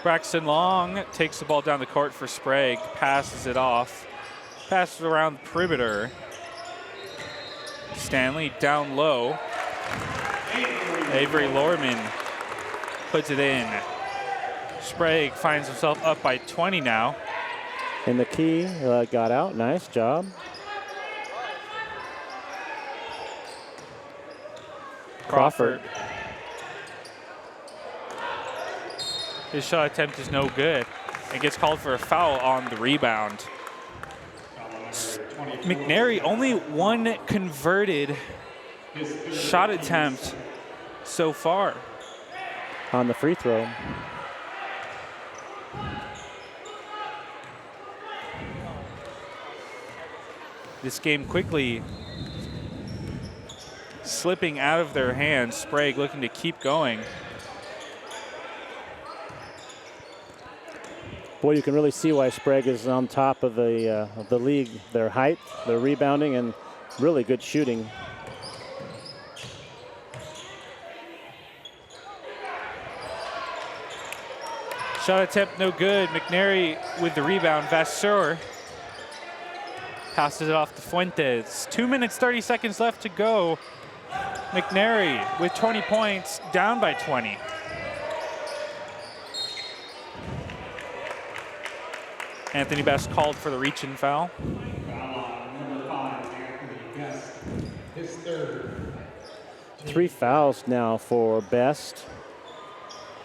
Braxton Long takes the ball down the court for Sprague, passes it off, passes around the perimeter. Stanley down low. Avery Lorman puts it in. Sprague finds himself up by 20 now. And the key got out. Nice job. Crawford. His shot attempt is no good. It gets called for a foul on the rebound. McNary, only one converted shot attempt so far. On the free throw. This game quickly slipping out of their hands. Sprague looking to keep going. Boy, you can really see why Sprague is on top of the league. Their height, their rebounding, and really good shooting. Shot attempt no good. McNary with the rebound. Vassar passes it off to Fuentes. 2 minutes, 30 seconds left to go. McNary with 20 points, down by 20. Anthony Best called for the reach-in foul. Number 5, Anthony Best. His third. 3 fouls now for Best.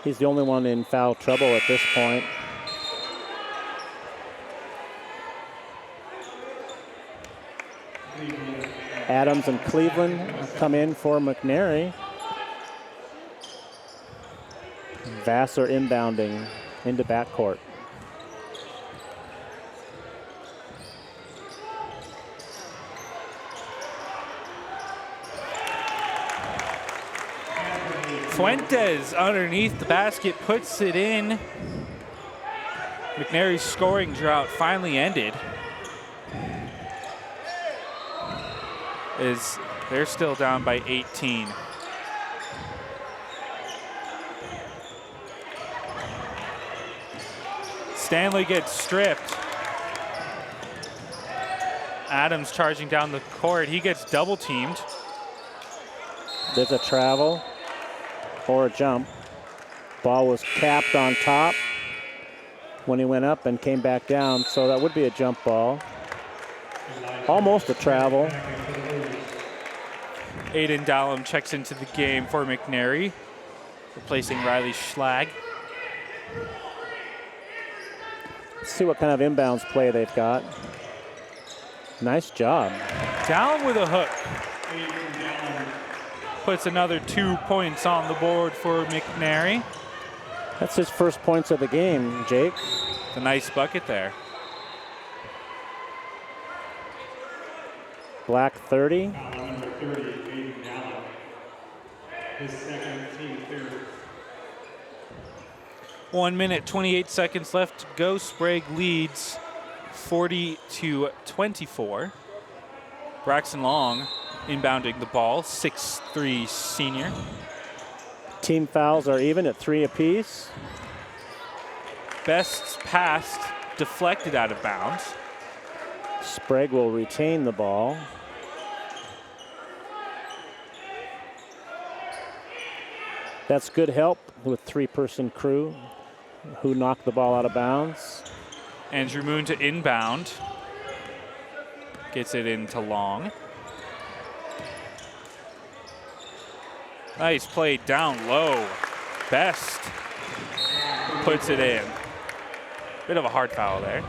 He's the only one in foul trouble at this point. Adams and Cleveland come in for McNary. Vassar inbounding into backcourt. Fuentes underneath the basket puts it in. McNary's scoring drought finally ended. They're still down by 18. Stanley gets stripped. Adams charging down the court. He gets double teamed. There's a travel or a jump. Ball was capped on top when he went up and came back down, so that would be a jump ball. Almost a travel. Aiden Dallum checks into the game for McNary, replacing Riley Schlag. Let's see what kind of inbounds play they've got. Nice job. Dallum with a hook. Puts another 2 points on the board for McNary. That's his first points of the game, Jake. It's a nice bucket there. Black 30. Number 30, Aiden Dallum. His second team third. 1 minute, 28 seconds left to go. Sprague leads 40-24. Braxton Long inbounding the ball, 6'3" senior. Team fouls are even at 3 apiece. Best's pass deflected out of bounds. Sprague will retain the ball. That's good help with 3-person crew who knocked the ball out of bounds. Andrew Moon to inbound. Gets it into Long. Nice play down low. Best puts it in. Bit of a hard foul there.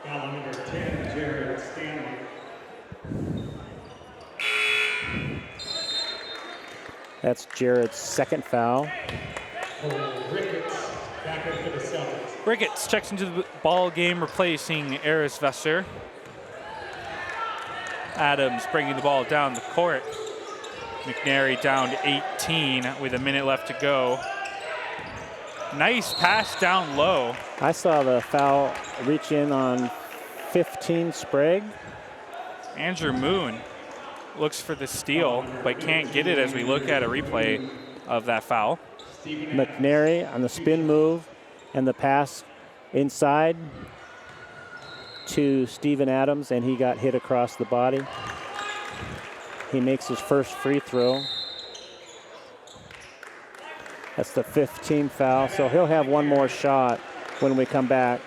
Foul number 10, Jared Stanley. That's Jared's second foul. Ricketts back in for the Celtics. Ricketts checks into the ball game, replacing Eris Vesser. Adams bringing the ball down the court. McNary down to 18 with a minute left to go. Nice pass down low. I saw the foul reach in on 15 Sprague. Andrew Moon looks for the steal, but can't get it as we look at a replay of that foul. McNary on the spin move and the pass inside to Steven Adams, and he got hit across the body. He makes his first free throw. That's the 15th foul, so he'll have one more shot when we come back.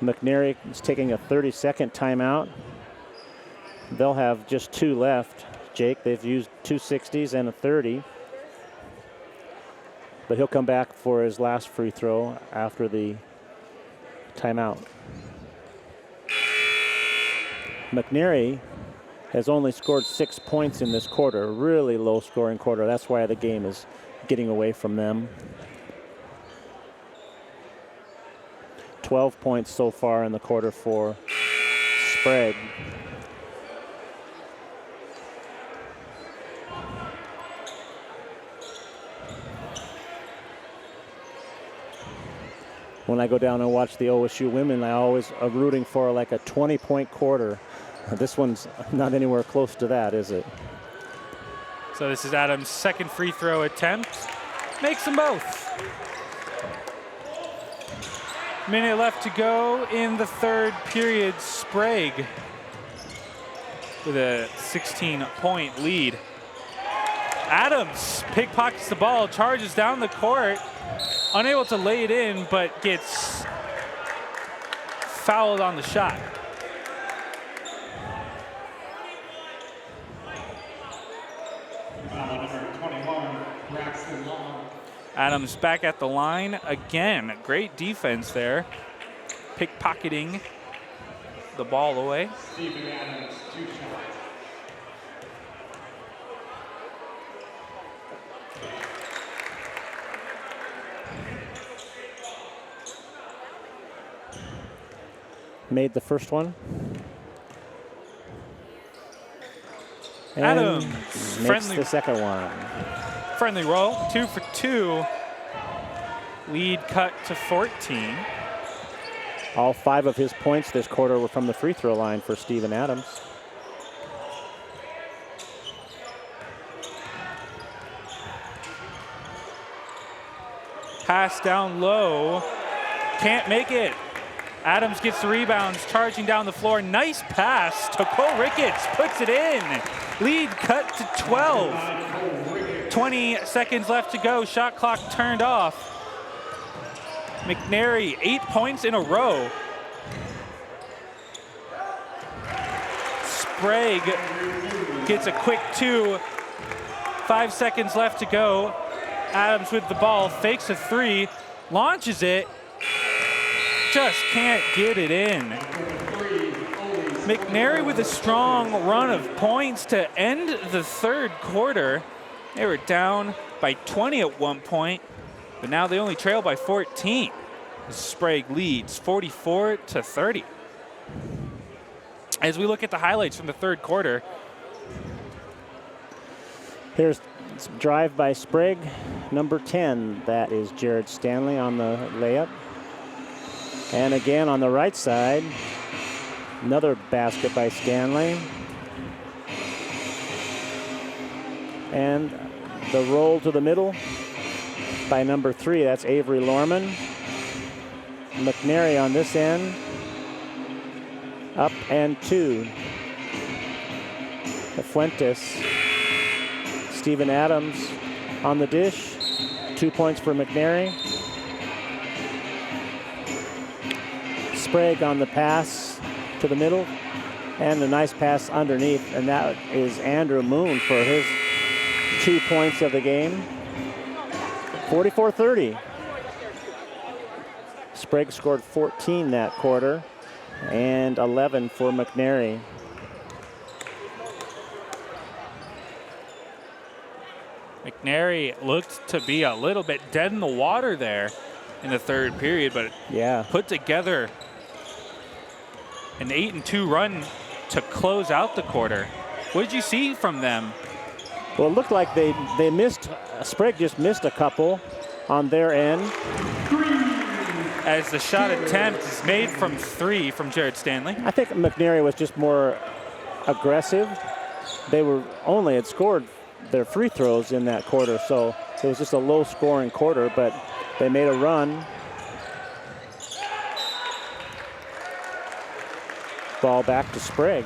McNary is taking a 30-second timeout. They'll have just 2 left. Jake, they've used 2 60s and a 30. But he'll come back for his last free throw after the timeout. McNary has only scored 6 points in this quarter, really low scoring quarter. That's why the game is getting away from them. 12 points so far in the quarter for Sprague. When I go down and watch the OSU women, I always are rooting for like a 20-point quarter. This one's not anywhere close to that, is it? So this is Adams' second free throw attempt. Makes them both. Minute left to go in the third period. Sprague with a 16-point lead. Adams pickpockets the ball, charges down the court, unable to lay it in, but gets fouled on the shot. Adams back at the line again. Great defense there. Pickpocketing the ball away. Steven Adams, 2 shots. Made the first one. And Adams, makes the second one. Friendly roll, 2 for 22. Lead cut to 14. All 5 of his points this quarter were from the free throw line for Steven Adams. Pass down low. Can't make it. Adams gets the rebounds, charging down the floor. Nice pass to Cole Ricketts, puts it in. Lead cut to 12. 20 seconds left to go. Shot clock turned off. McNary, 8 points in a row. Sprague gets a quick 2. 5 seconds left to go. Adams with the ball, fakes a 3, launches it, just can't get it in. McNary with a strong run of points to end the third quarter. They were down by 20 at one point, but now they only trail by 14. Sprague leads 44-30. As we look at the highlights from the third quarter. Here's some drive by Sprague, number 10. That is Jared Stanley on the layup. And again on the right side, another basket by Stanley. And the roll to the middle by number 3, that's Avery Lorman. McNary on this end, up and 2. Fuentes. Steven Adams on the dish, 2 points for McNary. Sprague on the pass to the middle, and a nice pass underneath, and that is Andrew Moon for his 2 points of the game. 44-30. Sprague scored 14 that quarter, and 11 for McNary. McNary looked to be a little bit dead in the water there in the third period, but put together an 8-2 run to close out the quarter. What did you see from them? Well, it looked like they missed, Sprague just missed a couple on their end. As the shot attempt is made from 3 from Jared Stanley. I think McNary was just more aggressive. They were only had scored their free throws in that quarter, so it was just a low scoring quarter, but they made a run. Ball back to Sprague.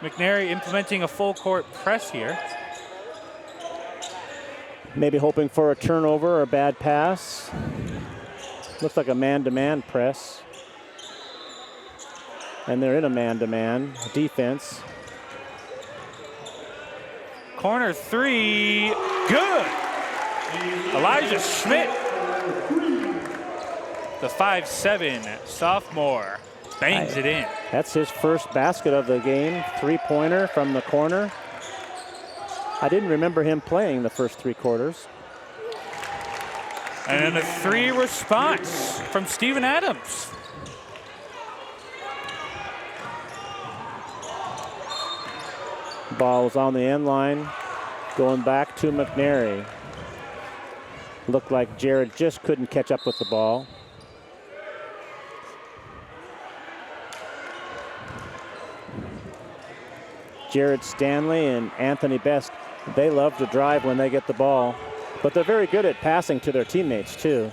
McNary implementing a full court press here. Maybe hoping for a turnover or a bad pass. Looks like a man-to-man press. And they're in a man-to-man defense. Corner 3, good. Elijah Schmidt, the 5'7" sophomore, bangs it in. That's his first basket of the game, 3-pointer from the corner. I didn't remember him playing the first 3 quarters. And then a 3 response from Steven Adams. Ball's on the end line, going back to McNary. Looked like Jared just couldn't catch up with the ball. Jared Stanley and Anthony Best, they love to drive when they get the ball, but they're very good at passing to their teammates too.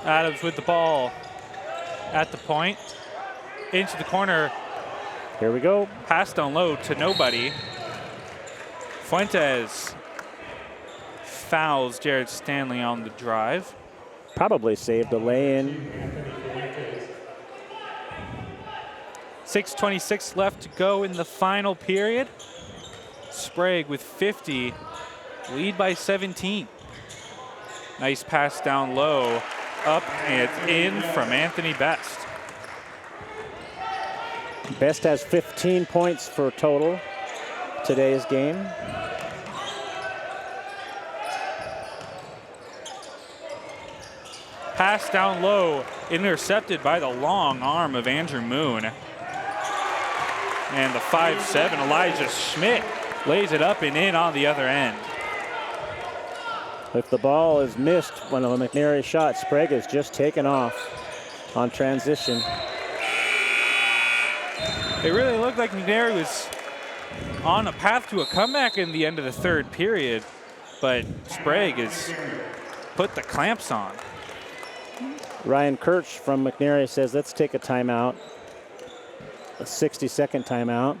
Adams with the ball at the point. Into the corner. Here we go. Pass down low to nobody. Fuentes fouls Jared Stanley on the drive. Probably saved a lay-in. 6:26 left to go in the final period. Sprague with 50, lead by 17. Nice pass down low, up and in from Anthony Best. Best has 15 points for total today's game. Pass down low, intercepted by the long arm of Andrew Moon. And the 5'7" Elijah Schmidt lays it up and in on the other end. If the ball is missed when a McNary shot, Sprague is just taken off on transition. It really looked like McNary was on a path to a comeback in the end of the third period, but Sprague has put the clamps on. Ryan Kirch from McNary says, let's take a timeout, a 60-second timeout.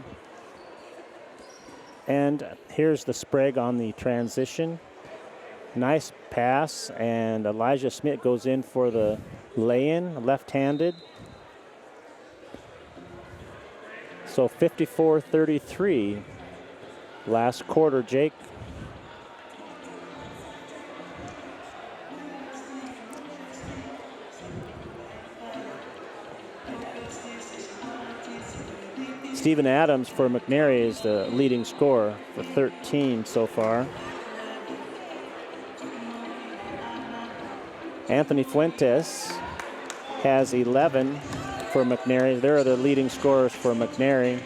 And here's the Sprague on the transition. Nice pass, and Elijah Schmidt goes in for the lay-in, left-handed. So 54-33, last quarter, Jake. Steven Adams for McNary is the leading scorer for 13 so far. Anthony Fuentes has 11 for McNary. They're the leading scorers for McNary.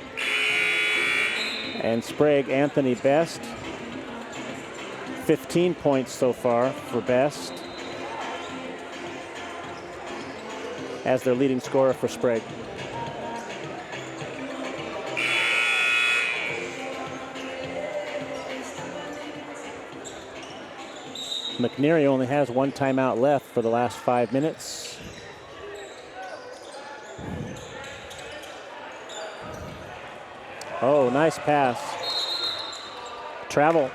And Sprague, Anthony Best, 15 points so far for Best as their leading scorer for Sprague. McNary only has one timeout left for the last 5 minutes. Oh, nice pass. Travel.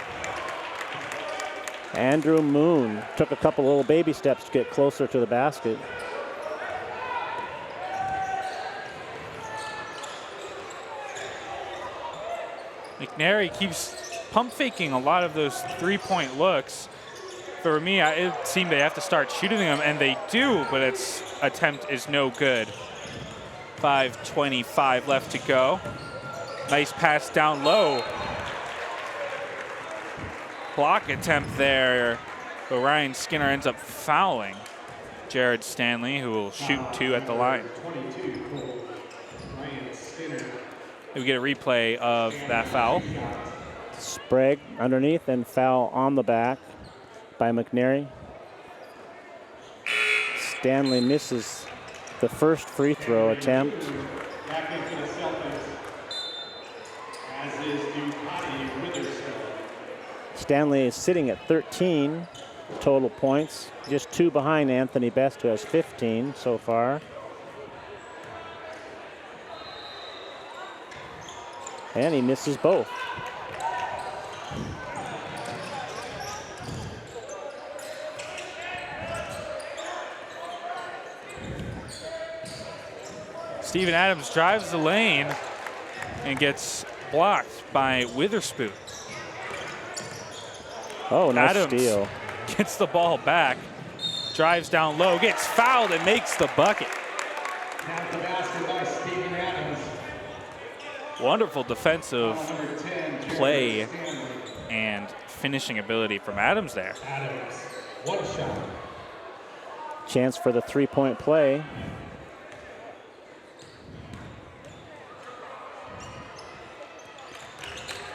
Andrew Moon took a couple little baby steps to get closer to the basket. McNary keeps pump faking a lot of those three-point looks. For me, it seemed they have to start shooting them, and they do, but its attempt is no good. 5:25 left to go. Nice pass down low. Block attempt there, but Ryan Skinner ends up fouling Jared Stanley, who will shoot two at the line. We get a replay of that foul. Sprague underneath and foul on the back by McNary. Stanley misses the first free throw attempt. Back into the Celtics, as is Ducati Witherspoon. Stanley is sitting at 13 total points, just 2 behind Anthony Best, who has 15 so far. And he misses both. Steven Adams drives the lane and gets blocked by Witherspoon. Oh, nice Adams steal. Gets the ball back, drives down low, gets fouled, and makes the bucket. Count the basket by Steven Adams. Wonderful defensive Number 10, play Stanley. and finishing ability from Adams there. Adams, one shot. Chance for the three-point play.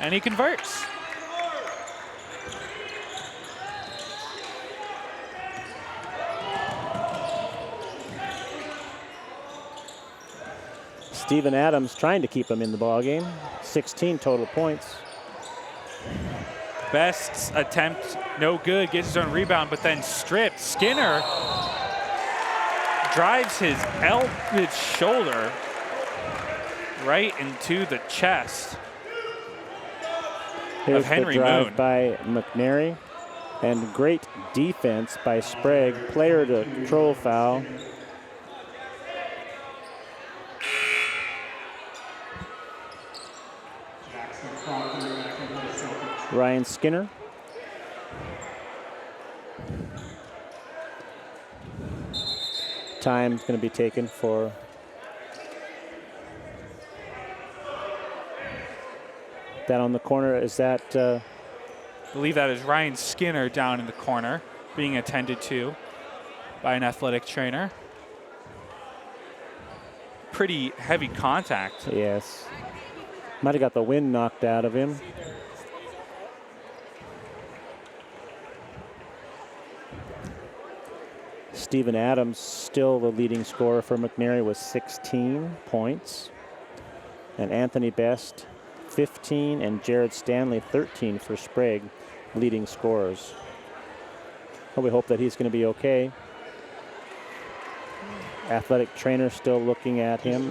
And he converts. Steven Adams trying to keep him in the ballgame. 16 total points. Best's attempt, no good, gets his own rebound, but then stripped. Skinner drives his shoulder right into the chest Here's of Henry the drive Moon. by McNary, and great defense by Sprague. Player to control foul. Jackson Crawford back into the Celtics. Ryan Skinner. Time's going to be taken for that on the corner. Is that I believe that is Ryan Skinner down in the corner, being attended to by an athletic trainer. pretty heavy contact. Yes. Might have got the wind knocked out of him. Steven Adams, still the leading scorer for McNary, with 16 points. And Anthony Best, 15, and Jared Stanley, 13 for Sprague, leading scorers. Well, we hope that he's going to be okay. Athletic trainer still looking at him.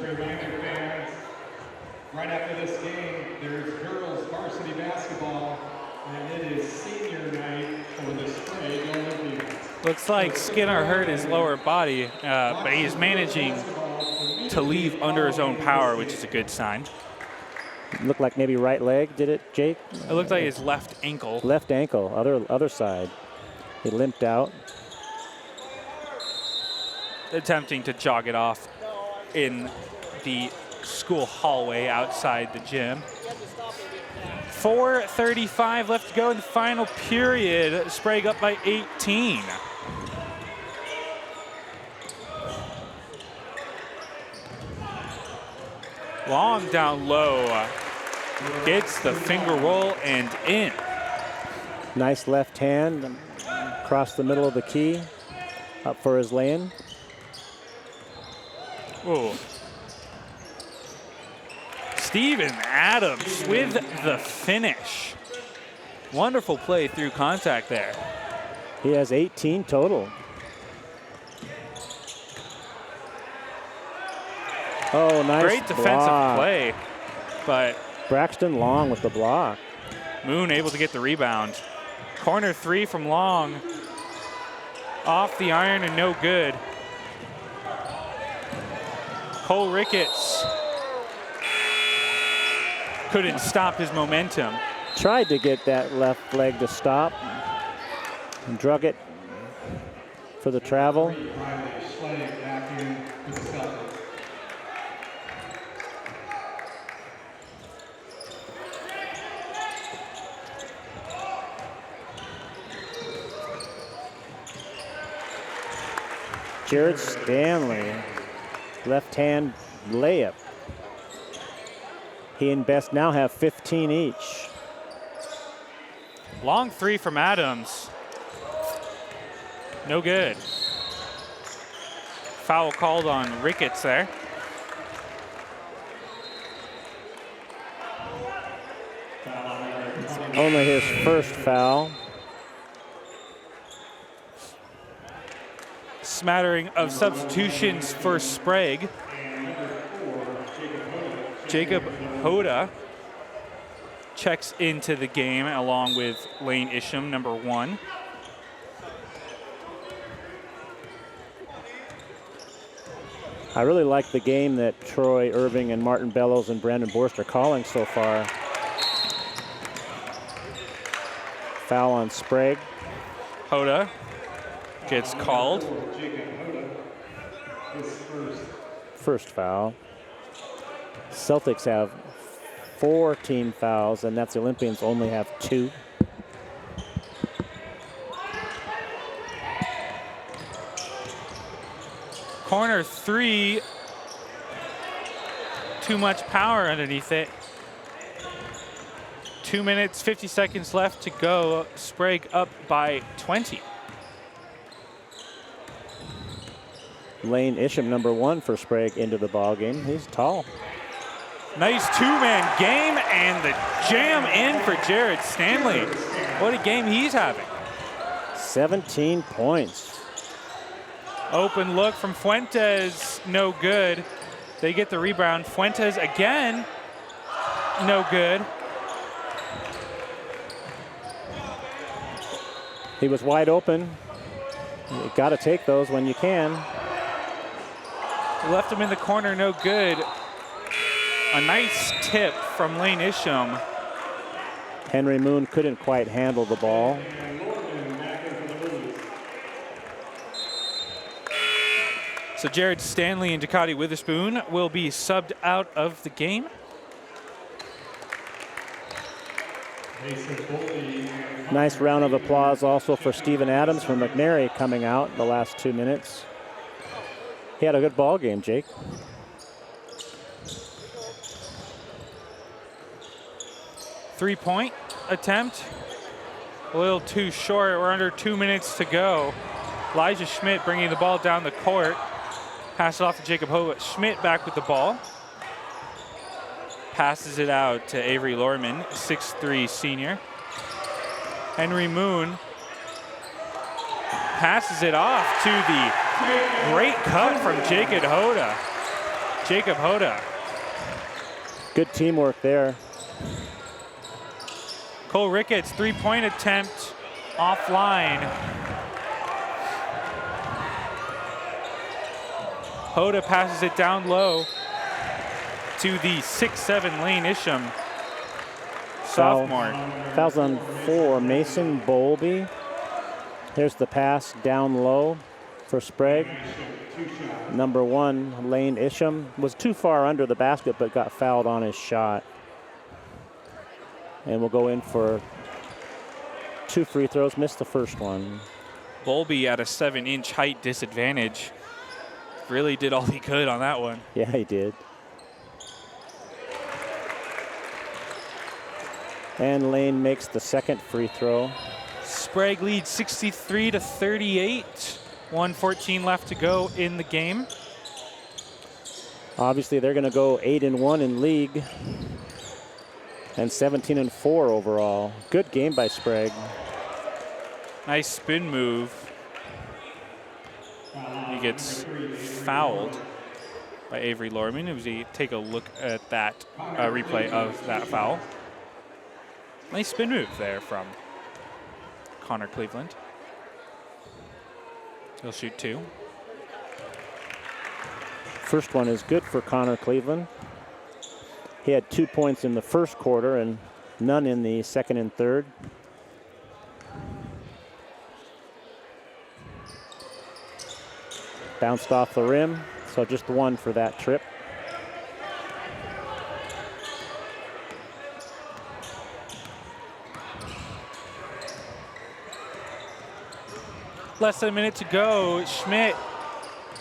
Right after this game, there's girls varsity basketball, and it is senior night for the Sprague Olympians. Looks like Skinner hurt his lower body, but he is managing to leave under his own power, which is a good sign. Looked like maybe right leg, did it, Jake? It looked like his left ankle. Left ankle, other side. He limped out. Attempting to jog it off in the school hallway outside the gym. 4:35 left to go in the final period. Sprague up by 18. Long down low. Gets the finger roll and in. Nice left hand across the middle of the key. Up for his lay-in. Ooh. Steven Adams with the finish. Wonderful play through contact there. He has 18 total. Oh, nice Great defensive block. play, but Braxton Long with the block. Moon able to get the rebound. Corner three from Long. Off the iron and no good. Cole Ricketts couldn't stop his momentum. Tried to get that left leg to stop. And drug it for the travel. Jared Stanley, left hand layup. He and Best now have 15 each. Long three from Adams. No good. Foul called on Ricketts there. Only his first foul. Smattering of substitutions for Sprague. Jacob Hoda checks into the game along with Lane Isham, number 1. I really like the game that Troy Irving and Martin Bellows and Brandon Borst are calling so far. Foul on Sprague. Hoda gets called. First foul. Celtics have 4 team fouls, and that's the Olympians only have 2. Corner three. Too much power underneath it. 2 minutes, 50 seconds left to go. Sprague up by 20. Lane Isham, number 1 for Sprague, into the ball game. He's tall. Nice two-man game and the jam in for Jared Stanley. What a game he's having. 17 points. Open look from Fuentes, no good. They get the rebound. Fuentes again, no good. He was wide open. You got to take those when you can. Left him in the corner, no good. A nice tip from Lane Isham. Henry Moon couldn't quite handle the ball. So Jared Stanley and Ducati Witherspoon will be subbed out of the game. Nice round of applause also for Steven Adams from McNary coming out the last 2 minutes. He had a good ball game, Jake. Three-point attempt. A little too short. We're under 2 minutes to go. Elijah Schmidt bringing the ball down the court. Pass it off to Jacob Hoda. Schmidt back with the ball. Passes it out to Avery Lorman, 6'3" senior. Henry Moon passes it off to the great cut from Jacob Hoda. Jacob Hoda. Good teamwork there. Cole Ricketts, three-point attempt offline. Hoda passes it down low to the 6'7" Lane Isham, sophomore. Fouls on 4, Mason Bowlby. Here's the pass down low for Sprague. Number 1, Lane Isham, was too far under the basket but got fouled on his shot. And we'll go in for 2 free throws, missed the first one. Bowlby at a 7-inch height disadvantage. Really did all he could on that one. Yeah, he did. And Lane makes the second free throw. Sprague leads 63-38. 1:14 left to go in the game. Obviously, they're going to go 8-1 in league and 17-4 overall. Good game by Sprague. Nice spin move. He gets fouled by Avery Lorman. If we take a look at that replay of that foul. Nice spin move there from Connor Cleveland. He'll shoot 2. First one is good for Connor Cleveland. He had 2 points in the first quarter and none in the second and third. Bounced off the rim, so just 1 for that trip. Less than a minute to go. Schmidt,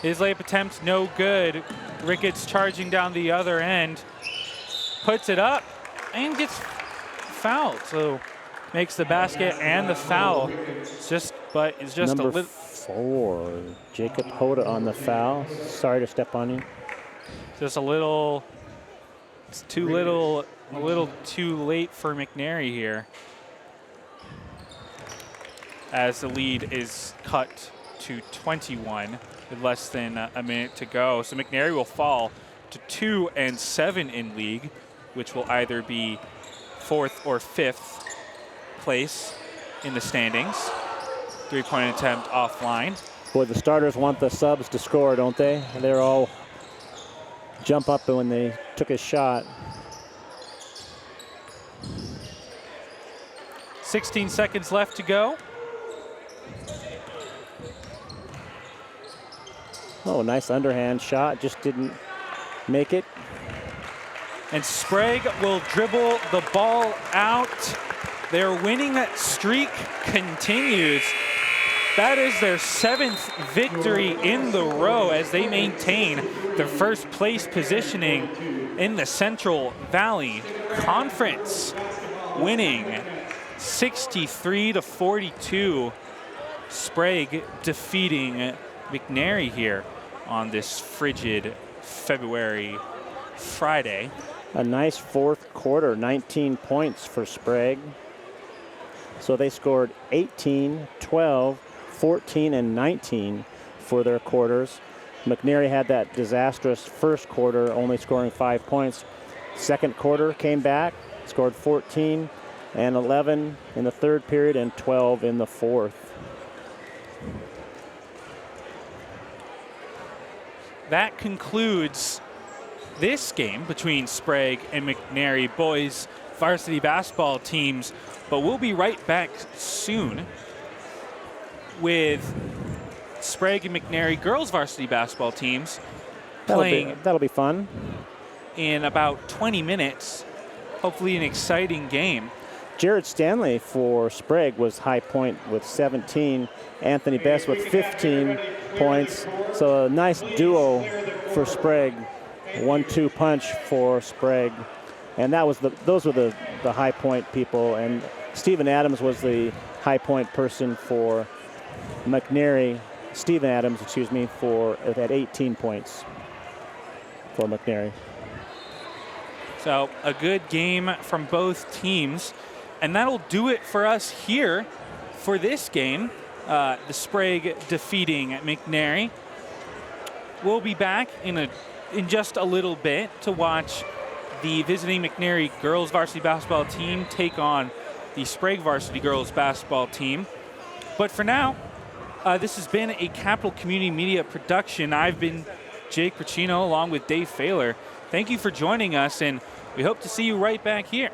his layup attempt no good. Ricketts charging down the other end. Puts it up and gets fouled. So makes the basket and the foul. It's just a Number little. 4, Jacob Hoda on the foul. Sorry to step on you. Just a little. It's too little. A little too late for McNary here, as the lead is cut to 21 with less than a minute to go. So McNary will fall to 2-7 in league, which will either be 4th or 5th place in the standings. 3-point attempt offline. Boy, the starters want the subs to score, don't they? They're all jump up when they took a shot. 16 seconds left to go. Oh, nice underhand shot, just didn't make it. And Sprague will dribble the ball out. They're winning. That streak continues. That is their 7th victory in the row as they maintain their first place positioning in the Central Valley Conference, winning 63-42. Sprague defeating McNary here on this frigid February Friday. A nice fourth quarter, 19 points for Sprague. So they scored 18, 12, 14, and 19 for their quarters. McNary had that disastrous first quarter, only scoring 5 points. Second quarter came back, scored 14 and 11 in the third period and 12 in the fourth. That concludes this game between Sprague and McNary boys varsity basketball teams, but we'll be right back soon with Sprague and McNary girls varsity basketball teams playing. That'll be fun. In about 20 minutes, hopefully an exciting game. Jared Stanley for Sprague was high point with 17. Anthony Best with 15 points. So a nice duo for Sprague. 1-2 punch for Sprague. And those were the high point people. And Stephen Adams was the high point person for McNary. Stephen Adams, excuse me, at 18 points for McNary. So a good game from both teams. And that'll do it for us here for this game. The Sprague defeating McNary. We'll be back in just a little bit to watch the visiting McNary girls varsity basketball team take on the Sprague varsity girls basketball team. But for now, this has been a Capital Community Media production. I've been Jake Pacino along with Dave Failer. Thank you for joining us, and we hope to see you right back here.